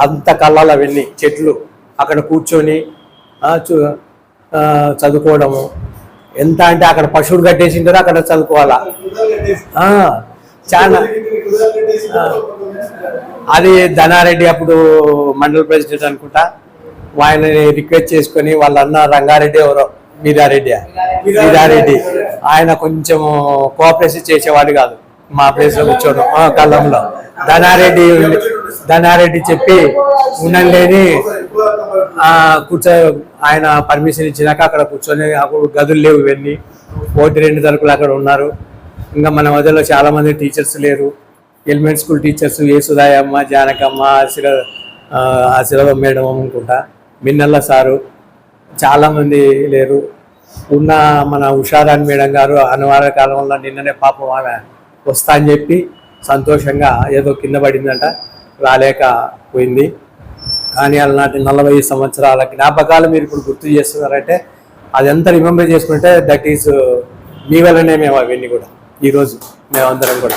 అంత కళ్ళాలు అవన్నీ చెట్లు అక్కడ కూర్చొని చదువుకోవడము. ఎంత అంటే అక్కడ పశువులు కట్టేసింటారో అక్కడ చదువుకోవాలా. చాలా అది ధనారెడ్డి అప్పుడు మండల ప్రెసిడెంట్ అనుకుంటా, ఆయనని రిక్వెస్ట్ చేసుకొని వాళ్ళ అన్న రంగారెడ్డి ఎవరో మీరారెడ్డి ఆయన కొంచెం కోఆపరేషన్ చేసేవాడు కాదు. మా ప్లేస్లో కూర్చోడం కళ్ళంలో ధనారెడ్డి చెప్పి ఉండండి కూర్చో, ఆయన పర్మిషన్ ఇచ్చినాక అక్కడ కూర్చొని అప్పుడు గదులు లేవు, ఇవన్నీ 1-2 తరపులు అక్కడ ఉన్నారు. ఇంకా మన మధ్యలో చాలామంది టీచర్స్ లేరు. ఎలిమెంట్ స్కూల్ టీచర్స్ యేసుదాయమ్మ, జానకమ్మ, ఆశీర్వాదం మేడం అనుకుంటా, మిన్నల్ల సారు, చాలామంది లేరు. ఉన్న మన ఉషారాణి మేడం గారు అనివార్య కాలంలో నిన్ననే పాపం ఆమె వస్తా అని చెప్పి సంతోషంగా ఏదో కింద పడిందంట, రాలేకపోయింది. కానీ అలాంటి 40 సంవత్సరాల జ్ఞాపకాలు మీరు ఇప్పుడు గుర్తు చేస్తున్నారంటే అదంతా రిమెంబర్ చేసుకుంటే దట్ ఈస్ మీ వల్లనే మేము అవన్నీ కూడా ఈరోజు మేమందరం కూడా.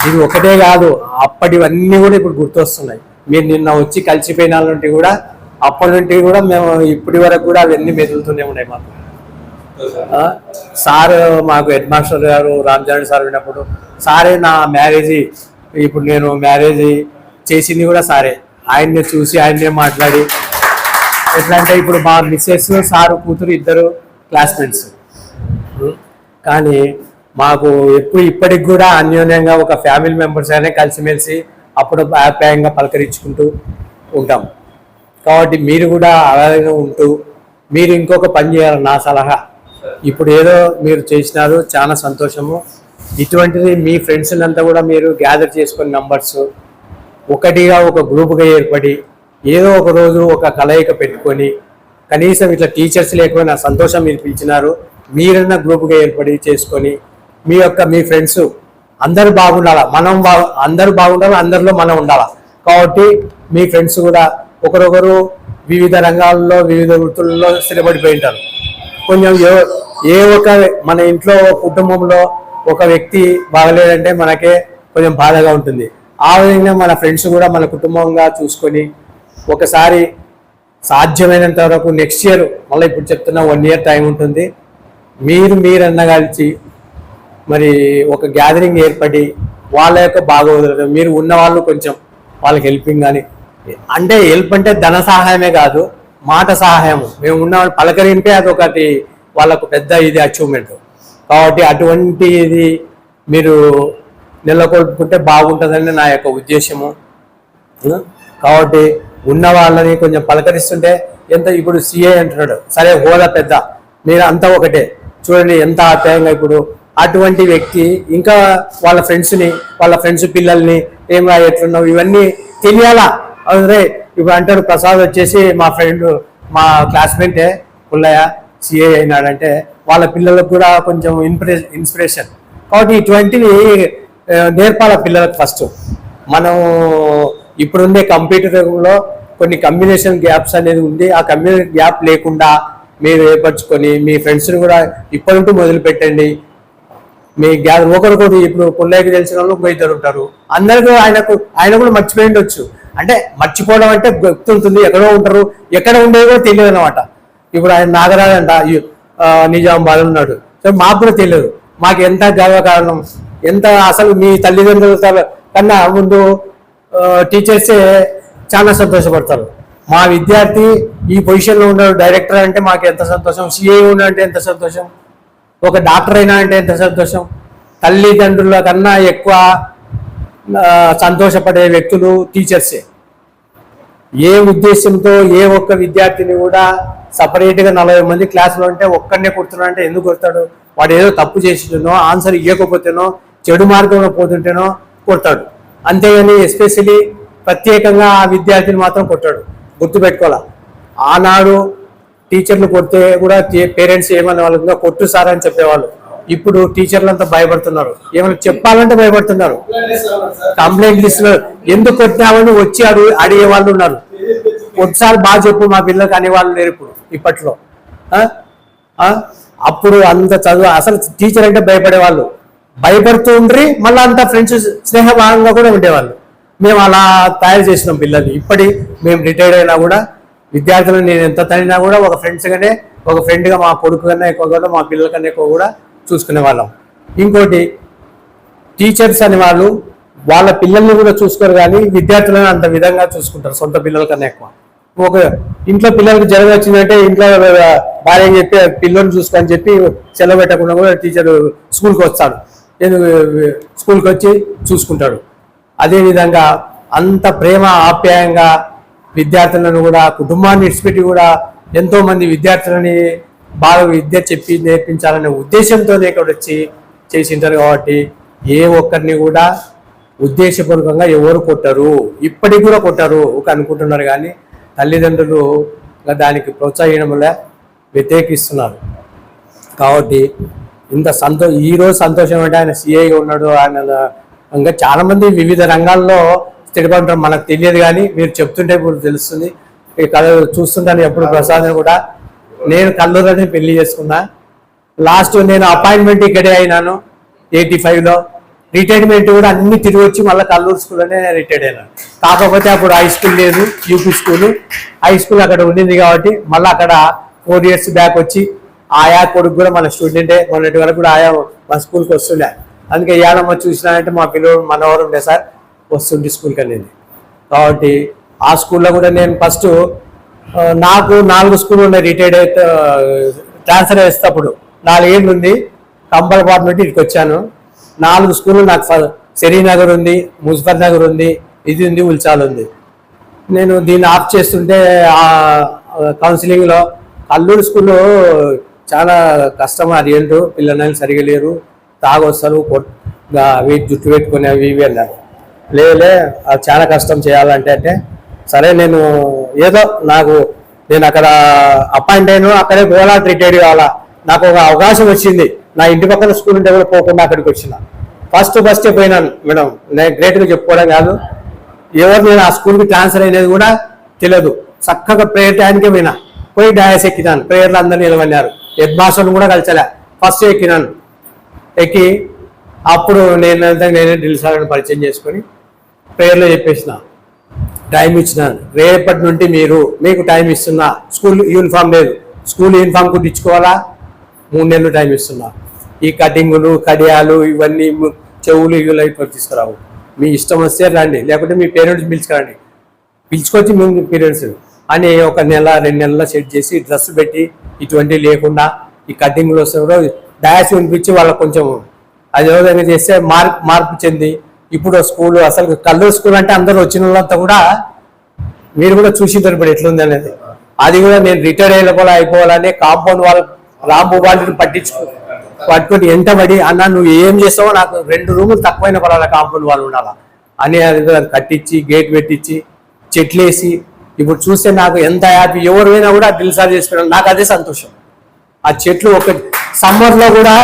ఇది ఒకటే కాదు, అప్పటివన్నీ కూడా ఇప్పుడు గుర్తొస్తున్నాయి. మీరు నిన్న వచ్చి కలిసిపోయిన వాళ్ళ నుండి కూడా అప్పటి నుండి కూడా మేము ఇప్పటి వరకు కూడా అవన్నీ మెదులుతూనే ఉన్నాయి మాకు. సార్ మాకు హెడ్ మాస్టర్ గారు రామచరణ్ సార్ ఉన్నప్పుడు సారే నా మ్యారేజీ, ఇప్పుడు నేను మ్యారేజీ చేసింది కూడా సారే. ఆయన్నే చూసి ఆయన్నే మాట్లాడి ఎట్లా అంటే ఇప్పుడు మా మిస్సెస్ సారు కూతురు ఇద్దరు క్లాస్మేట్స్. కానీ మాకు ఇప్పటికి కూడా అన్యోన్యంగా ఒక ఫ్యామిలీ మెంబర్స్ అయినా కలిసిమెలిసి అప్పుడు ఆప్యాయంగా పలకరించుకుంటూ ఉంటాం. కాబట్టి మీరు కూడా అలాగే ఉంటూ మీరు ఇంకొక పని చేయాలి నా సలహా. ఇప్పుడు ఏదో మీరు చేసినారు, చాలా సంతోషము. ఇటువంటిది మీ ఫ్రెండ్స్ అంతా కూడా మీరు గ్యాదర్ చేసుకుని నంబర్స్ ఒకటిగా ఒక గ్రూప్గా ఏర్పడి ఏదో ఒక రోజు ఒక కలయిక పెట్టుకొని కనీసం ఇట్లా టీచర్స్ లేకపోయినా సంతోషం మీరు పిలిచినారు, మీరన్న గ్రూప్గా ఏర్పడి చేసుకొని మీ ఫ్రెండ్స్ అందరూ బాగుండాలా, అందరూ బాగుండాలి, అందరిలో మనం ఉండాలా. కాబట్టి మీ ఫ్రెండ్స్ కూడా ఒకరొకరు వివిధ రంగాల్లో వివిధ వృత్తుల్లో స్థిరపడిపోయి ఉంటారు. కొంచెం మన ఇంట్లో కుటుంబంలో ఒక వ్యక్తి బాగలేదంటే మనకే కొంచెం బాధగా ఉంటుంది. ఆ విధంగా మన ఫ్రెండ్స్ కూడా మన కుటుంబంగా చూసుకొని ఒకసారి సాధ్యమైనంత వరకు నెక్స్ట్ ఇయర్, మళ్ళీ ఇప్పుడు చెప్తున్నా 1 year టైం ఉంటుంది, మీరన్న కలిసి మరి ఒక గ్యాదరింగ్ ఏర్పడి వాళ్ళ యొక్క బాగోగులు మీరు ఉన్న వాళ్ళు కొంచెం వాళ్ళకి హెల్పింగ్ కానీ, అంటే హెల్ప్ అంటే ధన సహాయమే కాదు, మాట సహాయము. మేము ఉన్న వాళ్ళు పలకరింపే అదొకటి వాళ్ళకు పెద్ద ఇది అచీవ్మెంట్. కాబట్టి అటువంటిది మీరు నెలకొల్పుకుంటే బాగుంటుందని నా యొక్క ఉద్దేశము. కాబట్టి ఉన్న వాళ్ళని కొంచెం పలకరిస్తుంటే ఎంత, ఇప్పుడు సిఏ అంటున్నాడు, సరే హోదా పెద్ద, మీరు అంతా ఒకటే, చూడండి ఎంత ఆప్యాయంగా. ఇప్పుడు అటువంటి వ్యక్తి ఇంకా వాళ్ళ ఫ్రెండ్స్ పిల్లల్ని ఏం ఎట్లున్నావు ఇవన్నీ తెలియాలా. అదే ఇప్పుడు అంటారు ప్రసాద్ వచ్చేసి మా ఫ్రెండ్ మా క్లాస్మేటే పుల్లయ్య సిఏ అయినాడంటే వాళ్ళ పిల్లలకు కూడా కొంచెం ఇన్స్పిరేషన్. కాబట్టి ఇటువంటివి నేర్పాల పిల్లలకు. ఫస్ట్ మనం ఇప్పుడుండే కంప్యూటర్లో కొన్ని కమ్యూనికేషన్ గ్యాప్స్ అనేది ఉంది. ఆ కమ్యూనికేషన్ గ్యాప్ లేకుండా మీరు ఏర్పరచుకొని మీ ఫ్రెండ్స్ని కూడా ఇప్పటి మొదలు పెట్టండి. మీ గ్యాప్ ఒకరికొకరు, ఇప్పుడు పుల్లయ్యకి తెలిసిన వాళ్ళు ఇద్దరు ఉంటారు, అందరికీ ఆయన కూడా మర్చిపోయి ఉండొచ్చు. అంటే మర్చిపోవడం అంటే గుర్తుంటుంది, ఎక్కడో ఉంటారు, ఎక్కడ ఉండేది కూడా తెలియదు అనమాట. ఇప్పుడు ఆయన నాగరాజు అంట నిజామాబాద్ ఉన్నాడు, సో మాకు కూడా తెలియదు. మాకు ఎంత గర్వకారణం, ఎంత అసలు మీ తల్లిదండ్రుల కన్నా ముందు టీచర్సే చాలా సంతోషపడతారు. మా విద్యార్థి ఈ పొజిషన్లో ఉన్నాడు, డైరెక్టర్ అంటే మాకు ఎంత సంతోషం, సిఏ ఉన్నాడంటే ఎంత సంతోషం, ఒక డాక్టర్ అయినా అంటే ఎంత సంతోషం. తల్లిదండ్రుల కన్నా ఎక్కువ సంతోషపడే వ్యక్తులు టీచర్సే. ఏ ఉద్దేశంతో ఏ ఒక్క విద్యార్థిని కూడా సపరేట్గా 40 మంది క్లాసులో ఉంటే ఒక్కడనే కొడుతున్నాడు అంటే ఎందుకు కొడతాడు? వాడు ఏదో తప్పు చేసినో, ఆన్సర్ ఇవ్వకపోతేనో, చెడు మార్గంలో పోతుంటేనో కొడతాడు. అంతేగాని ఎస్పెషలీ ప్రత్యేకంగా ఆ విద్యార్థిని మాత్రం కొట్టాడు. గుర్తుపెట్టుకోవాలా. ఆనాడు టీచర్లు కొడితే కూడా పేరెంట్స్ ఏమనే వాళ్ళు కొట్టు సార్ అని చెప్పేవాళ్ళు. ఇప్పుడు టీచర్లు అంతా భయపడుతున్నారు, ఏమైనా చెప్పాలంటే భయపడుతున్నారు. కంప్లైంట్ లిస్ట్ ఎందుకు కొట్టినామని వచ్చి అడిగే వాళ్ళు ఉన్నారు. ఒకసారి బాగా చెప్పు మా పిల్లలకి అనేవాళ్ళు లేరు ఇప్పుడు ఇప్పట్లో. అప్పుడు అంత చదువు అసలు టీచర్ అంటే భయపడేవాళ్ళు, భయపడుతూ ఉండ్రి మళ్ళీ అంత ఫ్రెండ్స్ స్నేహభావంగా కూడా ఉండేవాళ్ళు. మేము అలా తయారు చేసినాం పిల్లల్ని. మేము రిటైర్డ్ అయినా కూడా విద్యార్థులను నేను ఎంత తనినా కూడా ఒక ఫ్రెండ్గా మా కొడుకు కన్నా ఎక్కువ కూడా మా పిల్లల కన్నా ఎక్కువ కూడా చూసుకునే వాళ్ళం. ఇంకోటి టీచర్స్ అనే వాళ్ళు వాళ్ళ పిల్లల్ని కూడా చూసుకోరు, కానీ విద్యార్థులను అంత విధంగా చూసుకుంటారు సొంత పిల్లల కన్నా ఎక్కువ. ఒక ఇంట్లో పిల్లలకి జ్వరం వచ్చిందంటే ఇంట్లో భార్య చెప్పి పిల్లల్ని చూసుకొని చెప్పి సెలవు పెట్టకుండా కూడా టీచర్ స్కూల్కి వస్తాడు, స్కూల్కి వచ్చి చూసుకుంటాడు. అదేవిధంగా అంత ప్రేమ ఆప్యాయంగా విద్యార్థులను కూడా కుటుంబాన్ని విడిచిపెట్టి కూడా ఎంతో మంది విద్యార్థులని బాగా విద్య చెప్పి నేర్పించాలనే ఉద్దేశంతోనే ఇక్కడ వచ్చి చేసింటారు. కాబట్టి ఏ ఒక్కరిని కూడా ఉద్దేశపూర్వకంగా ఎవరు కొట్టరు, ఇప్పటికి కూడా కొట్టరు ఒక అనుకుంటున్నారు. కానీ తల్లిదండ్రులు దానికి ప్రోత్సహించడంలో వ్యతిరేకిస్తున్నారు. కాబట్టి ఇంత ఈరోజు సంతోషం అంటే ఆయన సిఐగా ఉన్నాడు. ఆయన ఇంకా చాలా మంది వివిధ రంగాల్లో స్థిరపడతారు, మనకు తెలియదు. కానీ మీరు చెప్తుంటే ఇప్పుడు తెలుస్తుంది. చూస్తుంటాను ఎప్పుడు ప్రసాద్ కూడా. నేను కల్లూరులోనే పెళ్లి చేసుకున్నా. లాస్ట్ నేను అపాయింట్మెంట్ ఇక్కడే అయినాను 85లో. రిటైర్మెంట్ కూడా అన్ని తిరిగి వచ్చి మళ్ళీ కల్లూరు స్కూల్లోనే రిటైర్డ్ అయినాను. కాకపోతే అప్పుడు హై స్కూల్ లేదు, యూపీ స్కూల్. హై స్కూల్ అక్కడ ఉండింది కాబట్టి మళ్ళీ అక్కడ 4 years బ్యాక్ వచ్చి ఆయా కొడుకు కూడా మన స్టూడెంటే, మొన్నటి వరకు కూడా ఆయా మా స్కూల్కి వస్తుండే. అందుకే ఏడమ్మ చూసినానంటే మా పిల్లలు మనవరు ఉండే సార్ వస్తుండే స్కూల్కి అనేది. కాబట్టి ఆ స్కూల్లో కూడా నేను ఫస్ట్ నాకు 4 స్కూల్ ఉన్నాయి. రిటైర్డ్ అయితే ట్రాన్స్ఫర్ చేసేటప్పుడు 4 ఏళ్ళు ఉంది. కంపల్పాటు నుండి ఇక్కడికి వచ్చాను. 4 స్కూళ్ళు నాకు శ్రీనగర్ ఉంది, ముజఫర్ నగర్ ఉంది, ఇది ఉంది, ఉల్చాల్ ఉంది. నేను దీన్ని ఆఫ్ చేస్తుంటే కౌన్సిలింగ్లో కల్లూరు స్కూల్లో చాలా కష్టం. అది ఏంటో పిల్లలు సరిగా లేరు, తాగొస్తారు, జుట్టు పెట్టుకుని అవి ఇవి అన్నారు. లేలే అది చాలా కష్టం చేయాలంటే అంటే సరే నేను ఏదో నేను అక్కడ అపాయింట్ అయినా అక్కడే పోవాలా, రిటైర్డ్ కావాలా. నాకు ఒక అవకాశం వచ్చింది. నా ఇంటి పక్కన స్కూల్ ఉంటే కూడా పోకుండా అక్కడికి వచ్చిన. ఫస్ట్ పోయినాను మేడం. నేను గ్రేట్గా చెప్పుకోవడం కాదు, ఎవరు నేను ఆ స్కూల్కి ట్రాన్స్ఫర్ అయినది కూడా తెలియదు. చక్కగా ప్రేయర్ టైంకే పోయి డయాస్ ఎక్కినాను. ప్రేయర్లు అందరూ నిలబడినారు. హెడ్ మాస్టర్ని కూడా కలిసలే. ఫస్ట్ ఎక్కినాను. ఎక్కి అప్పుడు నేనే డ్రిల్ సార్ని పరిచయం చేసుకొని ప్రేయర్లో చెప్పేసిన, టైం ఇచ్చినాను. రేపటి నుండి మీకు టైం ఇస్తున్నా. స్కూల్ యూనిఫామ్ లేదు, స్కూల్ యూనిఫామ్ కుట్టించుకోవాలా, 3 నెలలు టైం ఇస్తున్నా. ఈ కటింగులు, కడియాలు, ఇవన్నీ చెవులు ఇవి తీసుకురావు. మీ ఇష్టం వస్తే రండి, లేకుంటే మీ పేరెంట్స్ పిలుచుకొచ్చి మేము పేరెంట్స్ అని 1 నెల 2 నెలల్లో సెట్ చేసి డ్రెస్ పెట్టి ఇటువంటివి లేకుండా ఈ కటింగ్లు వస్తే కూడా డయాస్ వినిపించి వాళ్ళకి కొంచెం అది ఏ విధంగా చేస్తే మార్పు చెంది ఇప్పుడు స్కూల్ అసలు కల్లూరు స్కూల్ అంటే అందరూ వచ్చిన వాళ్ళంతా కూడా మీరు కూడా చూసింటారు ఇప్పుడు ఎట్లుంది అనేది. అది కూడా నేను రిటైర్ అయిపోవాలని కాంపౌండ్ వాళ్ళు రాంబు వాళ్ళని పట్టుకొని ఎంటబడి అన్న నువ్వు ఏం చేస్తావో నాకు 2 రూములు తక్కువైన పడాలి కాంపౌండ్ వాళ్ళు ఉండాలా అని అది కట్టించి గేట్ పెట్టించి చెట్లు వేసి ఇప్పుడు చూస్తే నాకు ఎంత హ్యాపీ. ఎవరైనా కూడా దిల్సార్ చేసుకున్నాను, నాకు అదే సంతోషం. ఆ చెట్లు ఒక సమ్మర్లో కూడా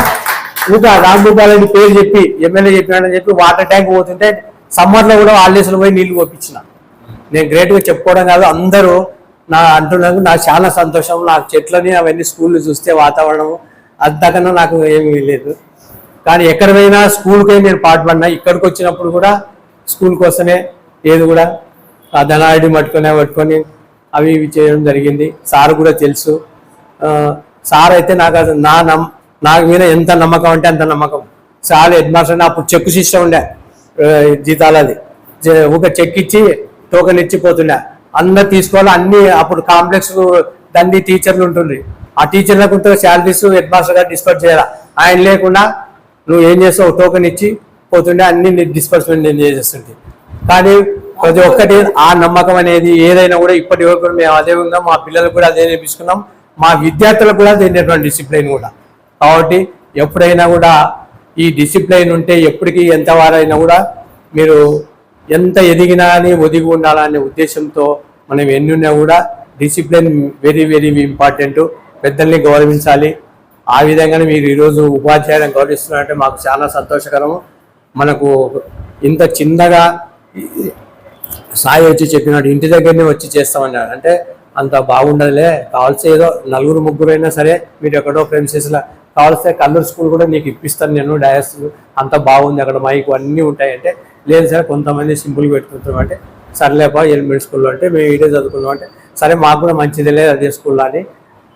ఇంకా రాంభూపాలని పేరు చెప్పి ఎమ్మెల్యే చెప్పినాడని చెప్పి వాటర్ ట్యాంక్ పోతుంటే సమ్మర్లో కూడా హాలిడేస్లో పోయి నీళ్లు పంపించిన. నేను గ్రేట్గా చెప్పుకోవడం కాదు, అందరూ నా అంటున్నారు. నాకు చాలా సంతోషం. నాకు చెట్లని అవన్నీ స్కూళ్ళు చూస్తే వాతావరణం అంతకన్నా నాకు ఏమీ లేదు. కానీ ఎక్కడ పోయినా స్కూల్కే నేను పాటుపడినా. ఇక్కడికి వచ్చినప్పుడు కూడా స్కూల్ కోసమే ఏది కూడా ఆ ధనాడి పట్టుకొని అవి ఇవి చేయడం జరిగింది. సార్ కూడా తెలుసు. సార్ అయితే నాకు మీద ఎంత నమ్మకం అంటే అంత నమ్మకం. సార్ హెడ్ మాస్టర్ అప్పుడు చెక్కు సిస్టమ్ ఉండే జీతాలది, ఒక చెక్ ఇచ్చి టోకెన్ ఇచ్చిపోతుండే. అందరు తీసుకోవాలి అన్ని. అప్పుడు కాంప్లెక్స్ దండి టీచర్లు ఉంటుంది, ఆ టీచర్లకు శాలరీస్ హెడ్ మాస్టర్ గారు డిస్పర్స్ చేయాలి. ఆయన లేకుండా నువ్వు ఏం చేస్తావు టోకెన్ ఇచ్చి పోతుండే, అన్ని డిస్పర్స్మెంట్ నేను చేసేస్తుంటే. కానీ ప్రతి ఒక్కటి ఆ నమ్మకం అనేది ఏదైనా కూడా ఇప్పటి వరకు మేము అదే విధంగా మా పిల్లలకు కూడా అదే నేర్పించుకున్నాం, మా విద్యార్థులకు కూడా తెలియనటువంటి డిసిప్లైన్ కూడా. కాబట్టి ఎప్పుడైనా కూడా ఈ డిసిప్లైన్ ఉంటే ఎప్పటికీ ఎంత వారైనా కూడా మీరు ఎంత ఎదిగినా అని ఒదిగి ఉండాలనే ఉద్దేశంతో మనం ఎన్నున్నా కూడా డిసిప్లిన్ వెరీ వెరీ ఇంపార్టెంట్. పెద్దల్ని గౌరవించాలి. ఆ విధంగానే మీరు ఈరోజు ఉపాధ్యాయులను గౌరవిస్తున్నారంటే మాకు చాలా సంతోషకరము. మనకు ఇంత చిన్నగా సాయి వచ్చి చెప్పినాడు, ఇంటి దగ్గరనే వచ్చి చేస్తామన్నాడు అంటే అంత బాగుండదులే. కావాల్సి ఏదో 4-3 అయినా సరే మీరు ఎక్కడో ప్రెమిసెస్లో కావాల్స్తే కల్లూరు స్కూల్ కూడా నీకు ఇప్పిస్తాను నేను, డయాస్ అంత బాగుంది అక్కడ మైక్ అన్నీ ఉంటాయంటే లేదు సరే కొంతమంది సింపుల్గా పెట్టుకుంటాం అంటే సర్లేపా ఎలిమెంట్ స్కూల్లో అంటే మేము ఇదే చదువుకున్నాం అంటే సరే మాకు కూడా మంచిదిలే అదే స్కూల్లో అని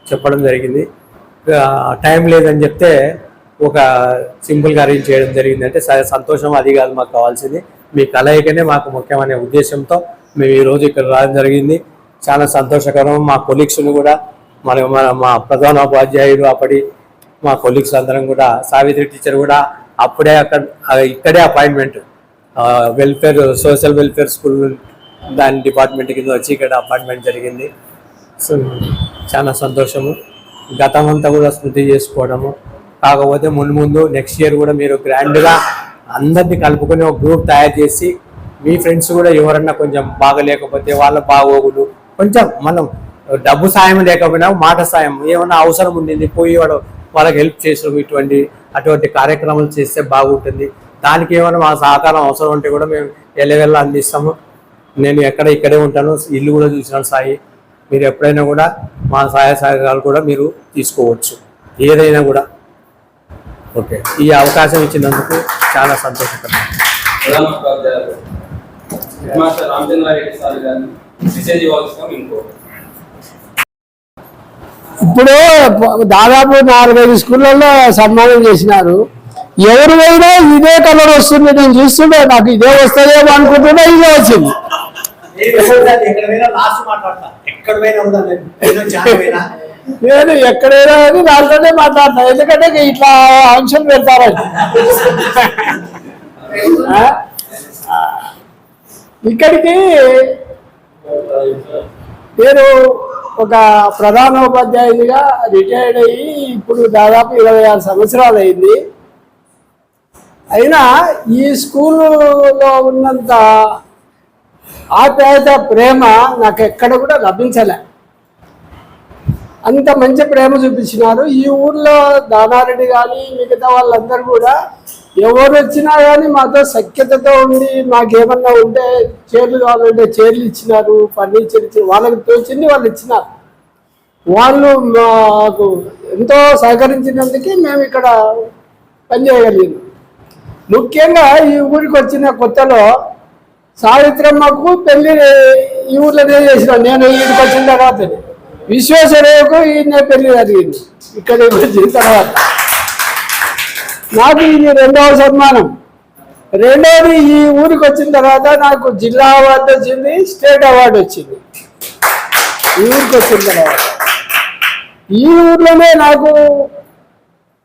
చెప్పడం జరిగింది. టైం లేదని చెప్తే ఒక సింపుల్గా అరేంజ్ చేయడం జరిగింది. అంటే సరే సంతోషం, అది కాదు మాకు కావాల్సింది, మీ కలయికనే మాకు ముఖ్యమనే ఉద్దేశంతో మేము ఈరోజు ఇక్కడ రావడం జరిగింది. చాలా సంతోషకరం. మా కొలీగ్స్ని కూడా మా ప్రధానోపాధ్యాయుడు అప్పటి మా కొలీగ్స్ అందరం కూడా, సావిత్రి టీచర్ కూడా అప్పుడే ఇక్కడే appointment welfare social welfare school దాని డిపార్ట్మెంట్ కింద వచ్చి ఇక్కడ అపాయింట్మెంట్ జరిగింది. సో చాలా సంతోషము. గతం అంతా కూడా స్మృతి చేసుకోవడము. కాకపోతే ముందు నెక్స్ట్ ఇయర్ కూడా మీరు గ్రాండ్గా అందరినీ కలుపుకొని ఒక గ్రూప్ తయారు చేసి మీ ఫ్రెండ్స్ కూడా ఎవరన్నా కొంచెం బాగలేకపోతే వాళ్ళ బాగోగులు కొంచెం మనం డబ్బు సాయం లేకపోయినా మాట సాయం ఏమన్నా అవసరం ఉండింది పోయి వాళ్ళకి హెల్ప్ చేసాం, అటువంటి కార్యక్రమాలు చేస్తే బాగుంటుంది. దానికి ఏమైనా మా సహకారం అవసరం ఉంటే కూడా మేము ఎల్లవెల్ల అందిస్తాము. నేను ఇక్కడే ఉంటాను, ఇల్లు కూడా చూసినాను సాయి. మీరు ఎప్పుడైనా కూడా మా సహాయ సహకారాలు కూడా మీరు తీసుకోవచ్చు ఏదైనా కూడా. ఓకే, ఈ అవకాశం ఇచ్చినందుకు చాలా సంతోషకరం. ఇప్పుడు దాదాపు 4-5 స్కూళ్ళల్లో సన్మానం చేసినారు. ఎవరు పోయినా ఇదే కలర్ వస్తుంది, నేను చూస్తుంటే నాకు ఇదే వస్తుందేమో అనుకుంటున్నా, ఇదే వచ్చింది. నేను ఎక్కడైనా అని దాంట్లోనే మాట్లాడతా, ఎందుకంటే ఇట్లా అంశం పెడతారని. ఇక్కడికి నేను ఒక ప్రధానోపాధ్యాయునిగా రిటైర్డ్ అయ్యి ఇప్పుడు దాదాపు 26 సంవత్సరాలు అయింది. అయినా ఈ స్కూల్లో ఉన్నంత ఆప్యాయత ప్రేమ నాకు ఎక్కడ కూడా లభించలే. అంత మంచి ప్రేమ చూపించినారు. ఈ ఊర్లో దానారెడ్డి కానీ మిగతా వాళ్ళందరూ కూడా ఎవరు వచ్చినా కానీ మాతో సఖ్యతతో ఉండి మాకేమన్నా ఉంటే చైర్లు కావాలంటే చైర్లు ఇచ్చినారు, ఫర్నిచర్ ఇచ్చి వాళ్ళకి తోచింది వాళ్ళు ఇచ్చినారు. వాళ్ళు మాకు ఎంతో సహకరించినందుకే మేము ఇక్కడ పనిచేయగలిగాము. ముఖ్యంగా ఈ ఊరికి వచ్చిన కొత్తలో సావిత్రమ్మకు పెళ్లి ఈ ఊర్లోనే చేసినాను. నేను వీడికి వచ్చిన తర్వాత విశ్వేశ్వరయ్యకు ఈయన పెళ్లి జరిగింది ఇక్కడ వచ్చిన తర్వాత. నాకు ఇది 2వ సన్మానం. రెండోది ఈ ఊరికి వచ్చిన తర్వాత నాకు జిల్లా అవార్డు వచ్చింది, స్టేట్ అవార్డు వచ్చింది ఈ ఊరికి వచ్చిన తర్వాత. ఈ ఊర్లోనే నాకు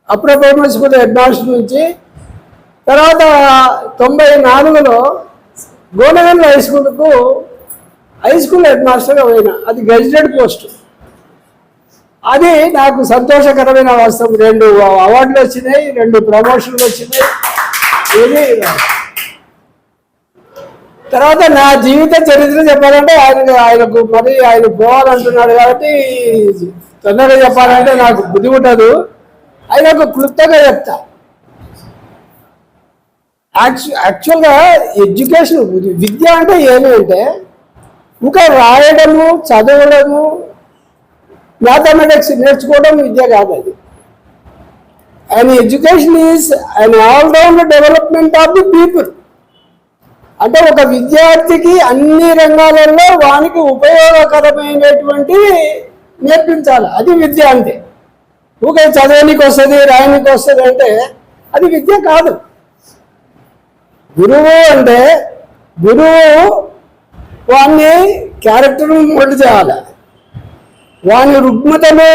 అప్పుడే ప్రైమరీ స్కూల్ హెడ్ మాస్టర్ నుంచి తర్వాత 94లో గోనగండ్ల హై స్కూల్ హెడ్ మాస్టర్గా పోయినా. అది గెజిటెడ్ పోస్ట్. అది నాకు సంతోషకరమైన వాస్తవం. 2 అవార్డులు వచ్చినాయి, 2 ప్రమోషన్లు వచ్చినాయి. ఇది తర్వాత నా జీవిత చరిత్ర చెప్పాలంటే ఆయనకు మరి ఆయన పోవాలంటున్నాడు కాబట్టి తొందరగా చెప్పాలంటే నాకు బుద్ధి ఉండదు. ఆయనకు క్లుప్తంగా చెప్తా. యాక్చువల్గా ఎడ్యుకేషన్ విద్య అంటే ఏమి అంటే ఇంకా రాయడము, చదవడము, మ్యాథమెటిక్స్ నేర్చుకోవడం విద్య కాదు. అది and education is an all round development of the people. అంటే ఒక విద్యార్థికి అన్ని రంగాలలో వానికి ఉపయోగకరమైనటువంటి నేర్పించాలి. అది విద్య అంటే. ఊకే చదవనికి వస్తుంది, రాయనికి వస్తుంది అంటే అది విద్య కాదు. గురువు అంటే గురువు వాడిని క్యారెక్టర్ మోల్డ్ చేయాలి, వాని రుగ్మతను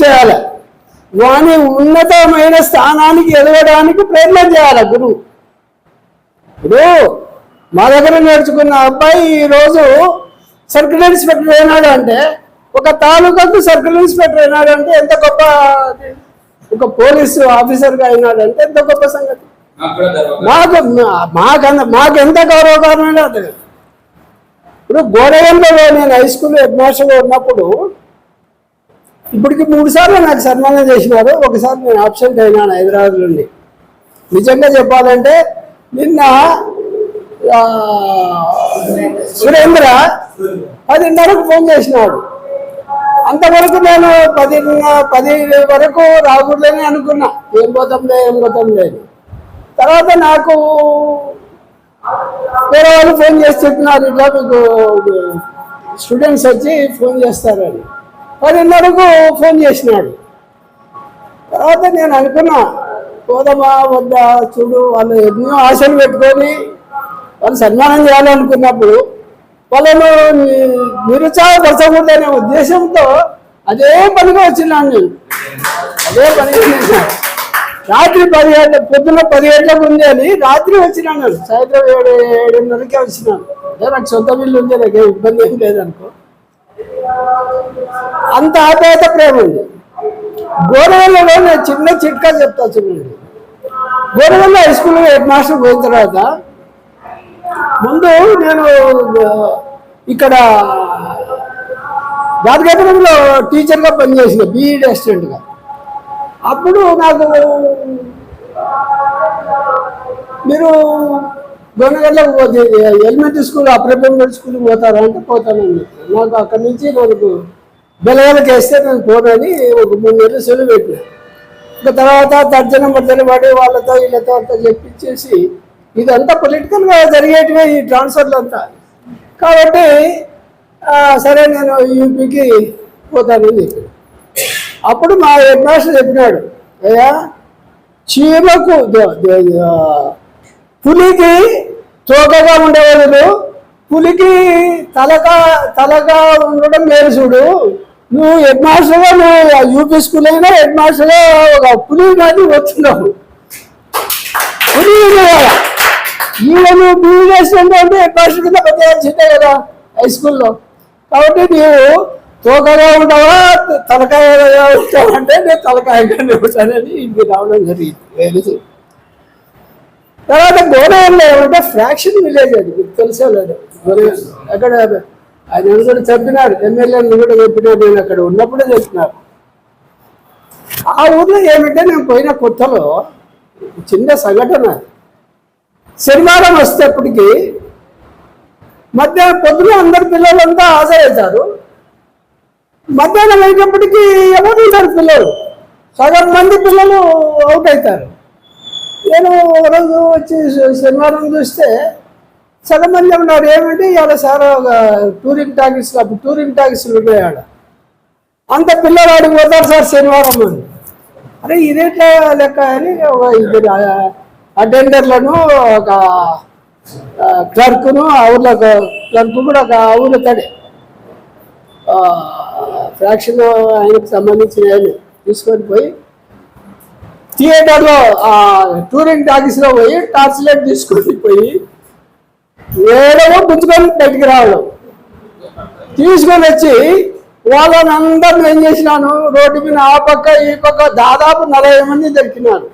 చేయాలి, వాని ఉన్నతమైన స్థానానికి ఎదగడానికి ప్రయత్నం చేయాలి గురువు. ఇప్పుడు మా దగ్గర నేర్చుకున్న అబ్బాయి ఈరోజు సర్కిల్ ఇన్స్పెక్టర్ అయినాడు అంటే, ఒక తాలూకాకు సర్కిల్ ఇన్స్పెక్టర్ అయినాడు అంటే ఎంత గొప్ప, ఒక పోలీసు ఆఫీసర్గా అయినాడంటే ఎంత గొప్ప సంగతి. మాకెంత గౌరవకరమైన అది. ఇప్పుడు గోడగండ్లలో నేను హై స్కూల్ హెడ్ మాస్టర్గా ఉన్నప్పుడు ఇప్పటికి 3 సార్లు నాకు సన్మానం చేసినారు. ఒకసారి నేను ఆబ్సెంట్ అయినాను హైదరాబాద్ నుండి. నిజంగా చెప్పాలంటే నిన్న సురేంద్ర 10:30కు ఫోన్ చేసినాడు. అంతవరకు నేను 10 వరకు రాకూడదని అనుకున్నా. ఏం పోతాంలే. తర్వాత నాకు వేరే వాళ్ళు ఫోన్ చేసి చెప్పినారు, ఇట్లా మీకు స్టూడెంట్స్ వచ్చి ఫోన్ చేస్తారని. 10:30కు ఫోన్ చేసినాడు. తర్వాత నేను అనుకున్నా, పోదామా వద్దా, చూడు వాళ్ళు ఎన్నో ఆశలు పెట్టుకొని వాళ్ళు సన్మానం చేయాలనుకున్నప్పుడు వాళ్ళను నిరుత్సాహపరచకూడదనే ఉద్దేశంతో అదే పనిగా వచ్చినాను నేను. అదే పనిగా చేశాను. రాత్రి 10 గంటల, పొద్దున్న 10 గంటలకు ఉంది అని రాత్రి వచ్చినాను. సాయంత్రం 7:30కే వచ్చినాను. అదే నాకు సొంత బిల్లు ఉంది, నాకేం ఇబ్బంది ఏం లేదనుకో. అంత ఆప్యాయత ప్రేమ ఉంది. గోరవల్లలో నేను చిన్న చిట్కా చెప్తా చూడండి. గోరవల్ల హై స్కూల్లో హెడ్ మాస్టర్ పోయిన తర్వాత ముందు నేను ఇక్కడ గాదిగపురంలో టీచర్గా పనిచేసిన, బీఈడి అసిస్టెంట్గా. అప్పుడు నాకు మీరు గొనగండ్లకు పోతే ఎలిమెంటరీ స్కూల్, అప్పర్ ప్రైమరీ స్కూల్కి పోతారా అంటే పోతానని. నాకు అక్కడి నుంచి నాకు బెలగలకి వేస్తే నేను పోనని ఒక 3 నెలలు సెలవు పెట్టిన. ఇంకా తర్వాత తర్జన మర్జన పడి వాళ్ళతో వీళ్ళతో అంతా చెప్పించేసి ఇదంతా పొలిటికల్గా జరిగేటివే ఈ ట్రాన్స్ఫర్లు అంతా. కాబట్టి సరే నేను యూపీకి పోతానని చెప్పి అప్పుడు మా హెడ్ మాస్టర్ చెప్పినాడు, అయ్యా చీమకు పులికి తోకగా ఉండేవాళ్ళు, పులికి తలగా ఉండడం లేదు చూడు. నువ్వు హెడ్ మాస్టర్గా, నువ్వు యూపీ స్కూల్ అయినా హెడ్ మాస్టర్గా ఒక పులి కానీ వస్తున్నావు. పులి నువ్వు బిఈ చేస్తుంటే హెడ్ మాస్టర్ కింద పనిచేయాల్సిందే కదా హై స్కూల్లో. కాబట్టి నీవు తోకగా ఉంటావా తలకాయగా ఉంటావా అంటే నేను తలకాయగానే ఉంటానని ఇంటికి రావడం జరిగింది. తర్వాత గోదావరిలో ఏమంటే ఫ్రాక్షన్ విలేజ్, అది మీకు తెలిసే లేదు. అక్కడ ఆయన కూడా చెప్పినాడు, ఎమ్మెల్యేని కూడా చెప్పినాడు, నేను అక్కడ ఉన్నప్పుడే చెప్పినారు. ఆ ఊర్లో ఏమంటే నేను పోయిన కొత్తలో చిన్న సంఘటన. శనివారం వస్తేప్పటికి మధ్యాహ్నం పొద్దున అందరు పిల్లలంతా హాజరవుతారు. మధ్యాహ్నం అయ్యేటప్పటికి ఎవరు ఉంటారు పిల్లలు, సగం మంది పిల్లలు అవుట్ అవుతారు. నేను ఒకరోజు వచ్చి శనివారం చూస్తే సగం మంది ఉన్నారు. ఏమంటే ఇవాళ సార్ ఒక టూరింగ్ టాకీస్లో, అప్పుడు టూరింగ్ టాకీస్లు ఉన్నాయి ఆడ, అంత పిల్లలు ఆడికి పోతారు సార్ శనివారం అని. అరే ఇదేట్లా లెక్క అని ఒక 2 అటెండర్లను, ఒక క్లర్క్ను, ఆ ఊర్లో క్లర్క్ కూడా ఒక ఊళ్ళో తడే ఫ్రాక్షన్ ఆయనకు సంబంధించిన ఆయన తీసుకొని పోయి థియేటర్లో టూరింగ్ టాకీస్లో పోయి టార్చ్ లైట్ తీసుకొని పోయి ఏడవో గుంజుకొని బయటికి రావడం, తీసుకొని వచ్చి వాళ్ళని అందరిని ఏం చేసినాను, రోడ్డు మీద ఆ పక్క ఈ పక్క దాదాపు 40 మంది దొరికినాను.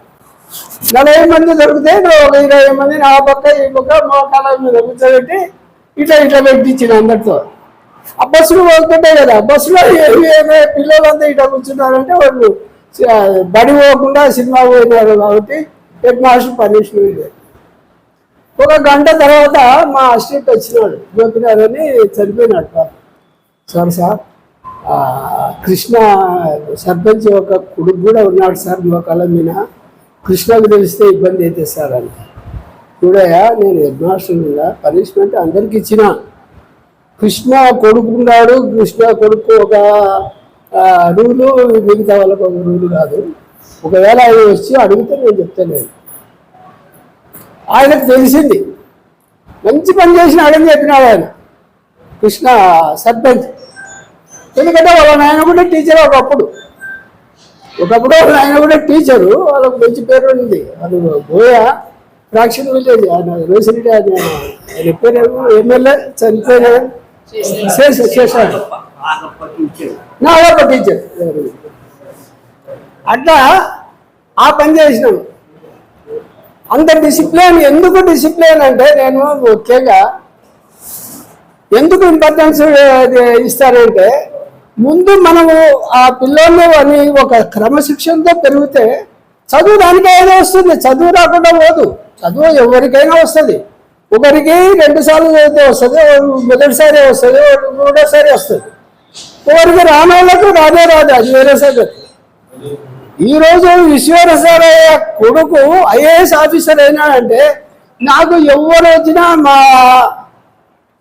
40 మంది దొరికితే ఒక 20 మందిని ఆ పక్క ఈ పక్క మోకాల మీద కూర్చోబెట్టి ఇట్లా పెట్టించిన అందరితో. ఆ బస్సులు పోతుంటాయి కదా, బస్సులో ఏమే పిల్లలంతా ఇట్లా కూర్చున్నారంటే వాళ్ళు బడి పోకుండా సినిమా పోయినారు కాబట్టి హెడ్ మాస్టర్ పనిష్మెంట్. ఒక గంట తర్వాత మా అసిస్టెంట్ వచ్చినాడు, గోపినారని చనిపోయినాడు. సార్ కృష్ణ సర్పంచ్ ఒక కొడుకు కూడా ఉన్నాడు సార్ మోకాల మీద, కృష్ణకు తెలిస్తే ఇబ్బంది అయితే సార్ అని. చూడయా, నేను హెడ్ మాస్టర్ మీద పనిష్మెంట్ అందరికి ఇచ్చిన. కృష్ణ కొడుకున్నాడు, కృష్ణ కొడుకు ఒక రూలు, మిగతా వాళ్ళకు ఒక రూలు కాదు. ఒకవేళ ఆయన వచ్చి అడిగితే నేను చెప్తాను. ఆయనకు తెలిసింది, మంచి పని చేసినాడని చెప్పినాడు ఆయన కృష్ణ సర్పంచ్. ఎందుకంటే వాళ్ళ నాయన కూడా టీచర్ ఒకప్పుడు వాళ్ళ నాయన కూడా టీచరు, వాళ్ళకు మంచి పేరు ఉంది. అది గోయా ఫ్రాక్షన్ విలేజ్, ఆయన యూనివర్సిటీ ఆయన పేరు ఎమ్మెల్యే చనిపోయిన శేషాడు నా ఒక టీచర్. అట్లా ఆ పని చేసినాను. అంత డిసిప్లిన్. ఎందుకు డిసిప్లిన్ అంటే నేను ముఖ్యంగా ఎందుకు ఇంపార్టెన్స్ ఇస్తానంటే, ముందు మనము ఆ పిల్లలు అని ఒక క్రమశిక్షణతో పెరిగితే చదువు దానికైనా వస్తుంది, చదువు రాకుండా పోదు. చదువు ఎవరికైనా వస్తుంది. ఒకరికి 2 సార్లు చదివితే వస్తుంది, మొదటిసారి వస్తుంది, మూడోసారి వస్తుంది. ఒకరికి రానోళ్ళకు రాదే రాదు, అది వేరే సంగతి. ఈరోజు విశ్వేశ్వరయ్య కొడుకు ఐఏఎస్ ఆఫీసర్ అయినాడంటే నాకు ఎవరు వచ్చినా మా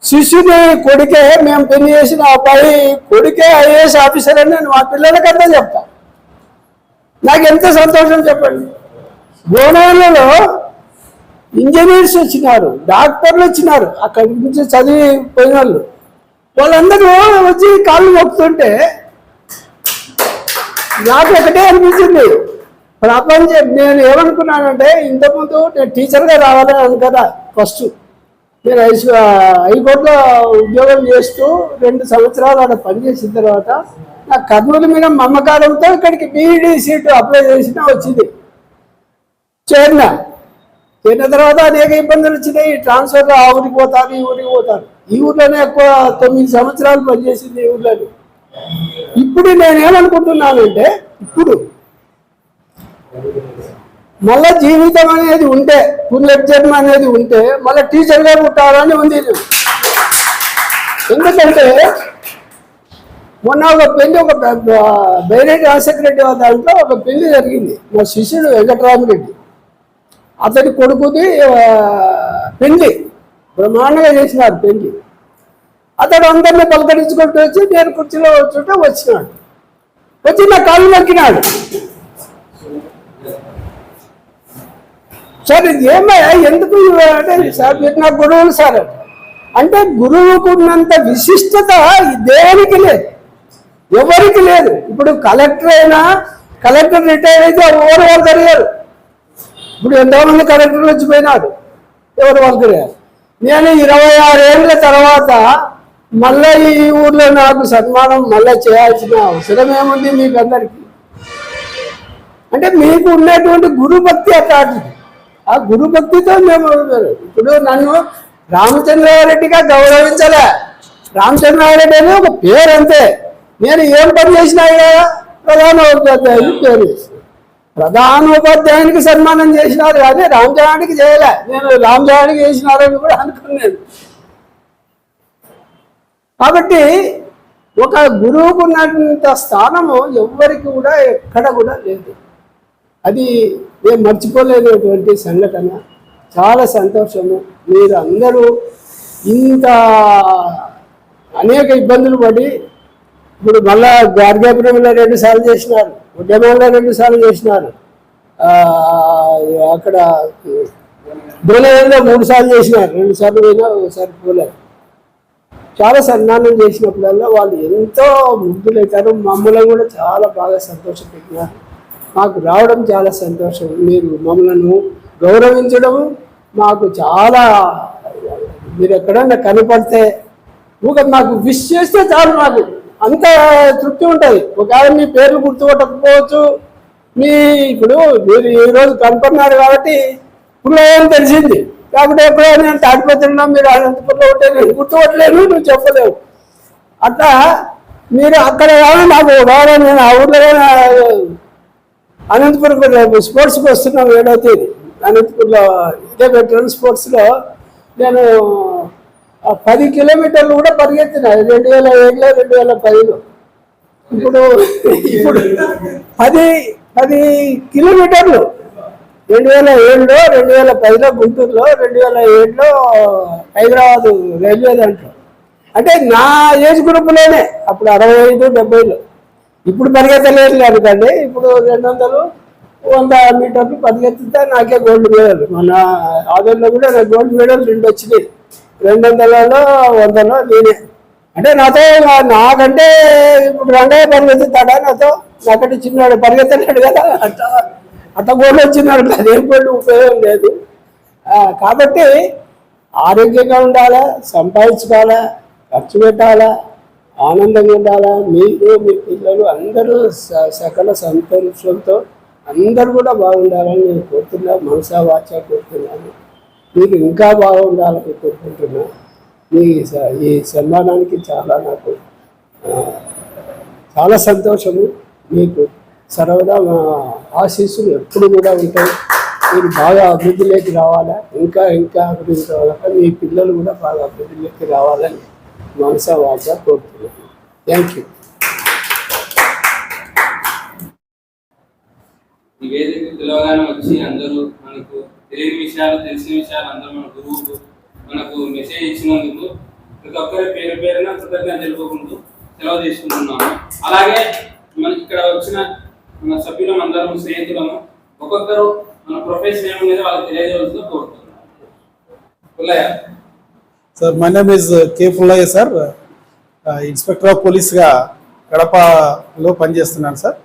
శిష్యుని కొడుకే, మేము పెళ్లి చేసిన అబ్బాయి కొడుకే ఐఏఎస్ ఆఫీసర్ అని నేను మా పిల్లలకంతా చెప్తా. నాకు ఎంత సంతోషం చెప్పండి. గోనాలలో ఇంజనీర్స్ వచ్చినారు, డాక్టర్లు వచ్చినారు, అక్కడి నుంచి చదివిపోయిన వాళ్ళు. వాళ్ళందరూ వచ్చి కాళ్ళు మొక్కుతుంటే నాకు ఒకటే అనిపించింది. ప్రపంచం నేను ఏమనుకున్నానంటే, ఇంతకుముందు నేను టీచర్గా రావాలని అనుకదా. ఫస్ట్ నేను హైకోర్టులో ఉద్యోగం చేస్తూ 2 సంవత్సరాలు అక్కడ పనిచేసిన తర్వాత నా కర్నూలు మీద మమకారంతో ఇక్కడికి బీఈడీ సీటు అప్లై చేసినా వచ్చింది. చేరిన తర్వాత అనేక ఇబ్బందులు వచ్చినాయి. ట్రాన్స్ఫర్లో ఆ ఊరికి పోతాను, ఈ ఊరికి పోతాను. ఈ ఊర్లోనే ఎక్కువ 9 సంవత్సరాలు పనిచేసింది ఈ ఊర్లోనే. ఇప్పుడు నేనేమనుకుంటున్నానంటే, ఇప్పుడు మళ్ళా జీవితం అనేది ఉంటే, పునర్జన్మ అనేది ఉంటే మళ్ళీ టీచర్గా పుట్టాలని ఉంది. ఎందుకంటే మొన్న ఒక పెళ్లి, ఒక బైరెడ్డి రాజశేఖర రెడ్డి దాంట్లో ఒక పెళ్లి జరిగింది. మా శిష్యుడు వెంకటరామరెడ్డి, అతడి కొడుకుది పెళ్లి బ్రహ్మాండంగా చేసినారు పెళ్లి. అతడు అందరినీ పలకరించుకుంటూ వచ్చి నేను కుర్చీలో వచ్చుంటే వచ్చినాడు. వచ్చి నా కాళ్ళు నొక్కినాడు. సార్ ఇది ఏమయ్యా, ఎందుకు అంటే, సార్ మీరు నా గురువులు సార్ అంటే, గురువుకు ఉన్నంత విశిష్టత దేనికి లేదు, ఎవరికి లేదు. ఇప్పుడు కలెక్టర్ రిటైర్ అయితే ఎవరు వాళ్ళు జరిగారు. ఇప్పుడు ఎంతోమంది కలెక్టర్లు వచ్చిపోయినారు, ఎవరు వాళ్ళు జరిగారు. నేను 26 ఏళ్ళ తర్వాత మళ్ళీ ఈ ఊర్లో నాకు సన్మానం మళ్ళీ చేయాల్సిన అవసరం ఏముంది మీకు అందరికీ? అంటే మీకు ఉన్నటువంటి గురుభక్తి అట్లాంటిది. ఆ గురుభక్తితో మేము ఇప్పుడు నన్ను రామచంద్రారెడ్డిగా గౌరవించలే. రామచంద్రారెడ్డి అనేది ఒక పేరు అంతే. నేను ఏం పని చేసినా ప్రధానోపాధ్యాయుని పేరు ప్రధానోపాధ్యాయునికి సన్మానం చేసినారు కానీ రామచంద్రానికి చేయలే. నేను రామచంద్రానికి చేసినారని కూడా అనుకున్నాను. కాబట్టి ఒక గురువుకు ఉన్నంత స్థానము ఎవ్వరికి కూడా ఎక్కడ కూడా లేదు. అది నేను మర్చిపోలేనటువంటి సంఘటన. చాలా సంతోషము. మీరు అందరూ ఇంత అనేక ఇబ్బందులు పడి ఇప్పుడు మళ్ళా గార్గాపురంలో 2 సార్లు చేసినారు, ఉద్యమంలో 2 సార్లు చేసినారు, అక్కడ బోలేరులో 3 సార్లు చేసినారు. 2 సార్లు పోయినా ఒకసారి పోలేరు. చాలా సన్మానం చేసినప్పుడల్లా వాళ్ళు ఎంతో ముగ్ధులవుతారు. మమ్మల్ని కూడా చాలా బాగా సంతోషపెట్టినారు. మాకు రావడం చాలా సంతోషం. మీరు మమ్మల్ని గౌరవించడం మాకు చాలా, మీరు ఎక్కడన్నా కనపడితే మాకు విష్ చేస్తే చాలు, మాకు అంత తృప్తి ఉంటుంది. ఒకవేళ మీ పేర్లు గుర్తుపట్టకపోవచ్చు, ఇప్పుడు మీరు ఈరోజు కనపడినారు కాబట్టి ఇప్పుడు ఏం తెలిసింది, కాబట్టి ఎప్పుడో నేను తాడిపత్రిలో మీరు అనంతపురంలో ఉంటే నేను గుర్తుపట్టలేను, నువ్వు చెప్పలేవు. అట్లా మీరు అక్కడ కానీ నాకు రావాలి, నేను ఆ ఊర్లో అనంతపురం స్పోర్ట్స్కి వస్తున్నాను 7వ తేదీ అనంతపురంలో ఇదే వెటరన్ స్పోర్ట్స్లో నేను 10 కిలోమీటర్లు కూడా పరిగెత్తిన 2007లో 2010లో. ఇప్పుడు 10 కిలోమీటర్లు 2007లో 2010లో గుంటూరులో 2007లో హైదరాబాదు రైల్వే దాంట్లో. అంటే నా ఏజ్ గ్రూప్లోనే అప్పుడు 65, 70లో. ఇప్పుడు పరిగెత్తలేదు అనుకోండి, ఇప్పుడు 200, 100 మీటర్లు పరిగెత్తితే నాకే గోల్డ్ మెడల్. మన ఆదర్లో కూడా నాకు గోల్డ్ మెడల్ 2 వచ్చినాయి, 200లో 100లో నేనే. అంటే నాతో నాకంటే ఇప్పుడు రంగయ్య పరిగెత్తుతాడా, నాకంటే చిన్నాడు పరిగెత్తలేడు కదా, అట్లా గోల్డ్ వచ్చినాడు, అదేం గోల్డ్ ఉపయోగం లేదు. కాబట్టి ఆరోగ్యంగా ఉండాలా, సంపాదించుకోవాలా, ఖర్చు పెట్టాలా, ఆనందంగా ఉండాలా. మీరు మీ పిల్లలు అందరూ సకల సంతోషంతో అందరూ కూడా బాగుండాలని నేను కోరుతున్నా, మనసా వాచా కోరుతున్నాను. మీరు ఇంకా బాగుండాలని కోరుకుంటున్నాను. ఈ సన్మానానికి నాకు చాలా సంతోషము. మీకు సర్వదా మా ఆశీస్సులు ఎప్పుడు కూడా ఉంటాయి. మీరు బాగా అభివృద్ధిలోకి రావాలా, ఇంకా అభివృద్ధి రావాలంటే మీ పిల్లలు కూడా బాగా అభివృద్ధిలోకి రావాలని మనసా వాచా కోరుతున్నాను. Thank you. ఈ వేదిక పిలవగానే వచ్చి అందరూ మనకు తెలియని విషయాలు, తెలిసిన విషయాలు అందరూ మన గురువుకు మనకు మెసేజ్ ఇచ్చినందుకు ప్రతి ఒక్కరి పేరున కృతజ్ఞత తెలుపుకుంటూ సెలవు తీసుకుంటున్నాము. అలాగే మనకి ఇక్కడ వచ్చిన మన సభ్యులం అందరం స్నేహితులము ఒక్కొక్కరు మన ప్రొఫెషన్ ఏమనేది వాళ్ళకి తెలియజేయాల్సిందో కోరుతున్నాను. Pullaiah sir, my name is K Pullaiah sir. Inspector of పోలీస్గా కడపలో పనిచేస్తున్నాను సార్.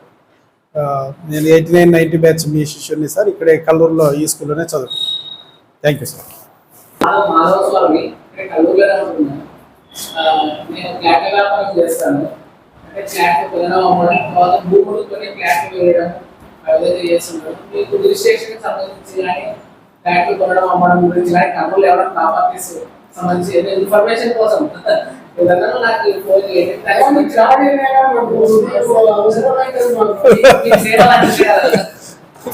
నేను 89, 90 బ్యాచ్ మీ శిష్యుని సార్. ఇక్కడే కల్లూరులో ఈ స్కూల్లోనే చదువుతున్నాను. Thank you sir. Madhava Swamy కల్లూరులోనే ఉంటున్నాను. నేను ఫ్లాట్ వ్యాపారం చేస్తాను. అంటే ఫ్లాట్ కొనడం, అమ్మడం, తర్వాత భూములు కొని ఫ్లాట్ వేయడం, ఆ విధంగా చేస్తున్నాను. మీకు రిజిస్ట్రేషన్ సంబంధించి కానీ ఫ్లాట్లు కొనడం, అమ్మడం గురించి కానీ కర్నూలు ఎవరైనా ప్రాపర్టీస్ సంబంధించి ఇన్ఫర్మేషన్ కోసం ఏదన్నా నాకు ఫోన్ చేయండి.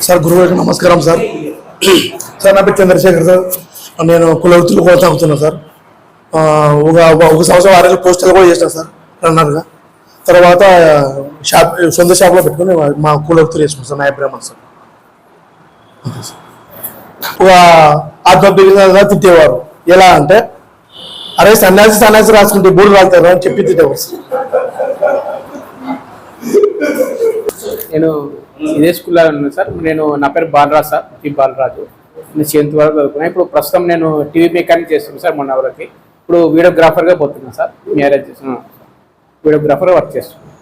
సార్, గురువుగారికి నమస్కారం సార్. సార్, నా పేరు చంద్రశేఖర్ సార్. నేను కులవృత్తులు కూడా తాగుతున్నాను సార్. ఒక సంవత్సరం 6 నెలలు పోస్టల్ కూడా చేస్తాను సార్ రన్నర్గా. తర్వాత సొంత షాప్లో పెట్టుకుని మా కులవృత్తులు చేసుకున్నాను సార్. నాయ బ్రాహ్మణ్ సార్. ఒక ఆత్మహత్య తిట్టేవారు. ఎలా అంటే, అరే సన్యాసి రాసుకుంటే బూడు రాలుతారు అని చెప్పి తిట్టేవారు సార్. నేను ఇదే స్కూల్లో ఉన్నాను సార్. నా పేరు బాలరాజు సార్, బాలరాజు. నేను 7th వరకు చదువుకున్నాను. ఇప్పుడు ప్రస్తుతం నేను టీవీ మెకానిక్ చేస్తున్నాను సార్. మొన్న వరకు ఇప్పుడు వీడియోగ్రాఫర్గా పోతున్నాను సార్. మ్యారేజ్ చేస్తున్నాను, వీడియోగ్రాఫర్ వర్క్ చేస్తున్నాను.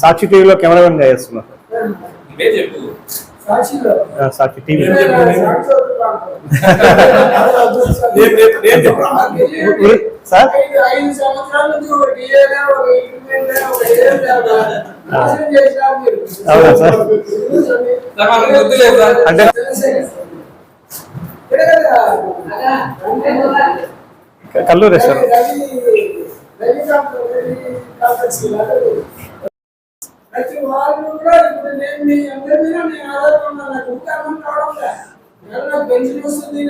సాక్షి టీవీలో కెమెరామెన్గా చేస్తున్నాను సాక్షి టీవీ. సార్, అవునా సార్? అంటే కల్లూరే సార్. ప్రతి వాళ్ళు కూడా ఇప్పుడు నేను మీ అందరి మీద నేను ఆధారపడినా, నాకు ఉత్సాహం కావడం లేదు. పెన్షన్ వస్తుంది,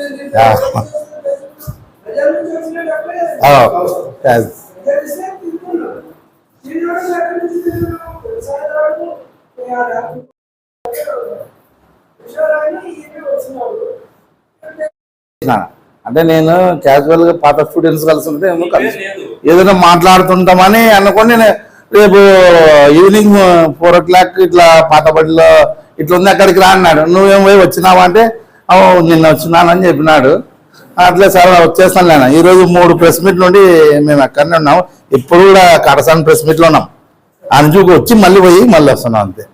ప్రజల నుంచి వచ్చినప్పుడే అంటే నేను క్యాజువల్ గా పాత స్టూడెంట్స్ కలిసి ఉంటే ఏదైనా మాట్లాడుతుంటామని అనుకోండి. రేపు ఈవినింగ్ 4 o'clock ఇట్లా పాతబడిలో ఇట్లా ఉంది, అక్కడికి రా అన్నాడు. నువ్వేం పోయి వచ్చినావా అంటే నిన్న వచ్చినానని చెప్పినాడు. అట్లే సార్ వచ్చేస్తాను నేను ఈరోజు 3 ప్రెస్ మీట్ నుండి మేము ఎక్కడనే ఉన్నాం, ఇప్పుడు కూడా కడసాని ప్రెస్ మీట్లో ఉన్నాం. అంజుకు వచ్చి మళ్ళీ పోయి మళ్ళీ వస్తున్నాం అంతే.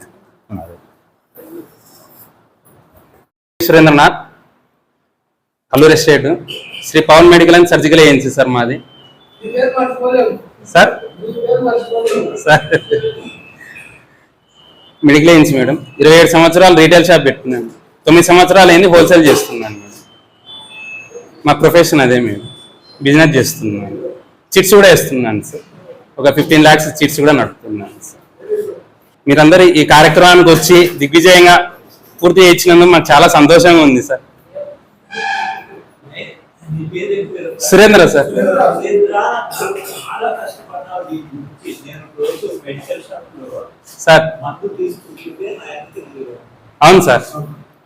Surendranath, Kallur estate, Shri Pavan medical and surgical agency sir మాది. Sir sir medical agency madam. 27 సంవత్సరాలు రీటైల్ షాప్ పెట్టుకున్నాను. 9 సంవత్సరాలు అయింది హోల్సేల్ చేస్తున్నాను మేడం. మా ప్రొఫెషన్ అదే మేడం, బిజినెస్ చేస్తున్నాను. చిట్స్ కూడా వేస్తున్నాను సార్, ఒక 15 lakhs చిట్స్ కూడా నడుపుతున్నాను సార్. మీరందరూ ఈ కార్యక్రమానికి వచ్చి దిగ్విజయంగా పూర్తి చేయించినందుకు మాకు చాలా సంతోషంగా ఉంది సార్. సురేంద్ర సార్. సార్ అవును సార్,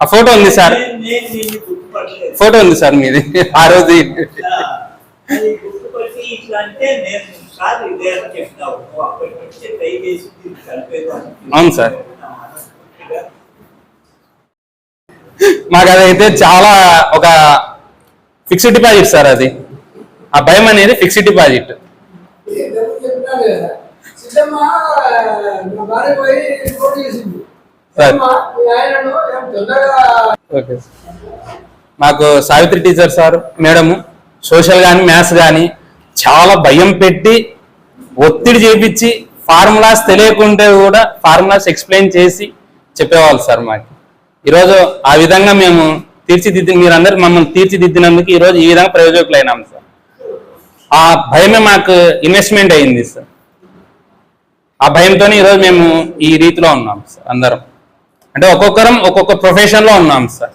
ఆ ఫోటో ఉంది సార్, ఫోటో ఉంది సార్ మీది ఆ రోజు. అవును సార్, మాకు అదైతే చాలా ఒక ఫిక్స్డ్ డిపాజిట్ సార్. అది ఆ భయం అనేది ఫిక్స్డ్ డిపాజిట్. సార్ ఓకే, మాకు Savitri teacher sir madam social కానీ మ్యాథ్స్ కానీ చాలా భయం పెట్టి ఒత్తిడి చేపించి ఫార్ములాస్ తెలియకుంటే కూడా ఫార్ములాస్ ఎక్స్ప్లెయిన్ చేసి చెప్పేవాళ్ళు సార్ మాకు. ఈరోజు ఆ విధంగా మేము మీరందరూ మమ్మల్ని తీర్చిదిద్దినందుకు ఈరోజు ఈ విధంగా ప్రయోజకులైనాం సార్. ఆ భయమే మాకు ఇన్వెస్ట్మెంట్ అయింది సార్. ఆ భయంతోనే ఈరోజు మేము ఈ రీతిలో ఉన్నాం సార్. అందరం అంటే ఒక్కొక్కరం ఒక్కొక్క ప్రొఫెషన్ లో ఉన్నాం సార్.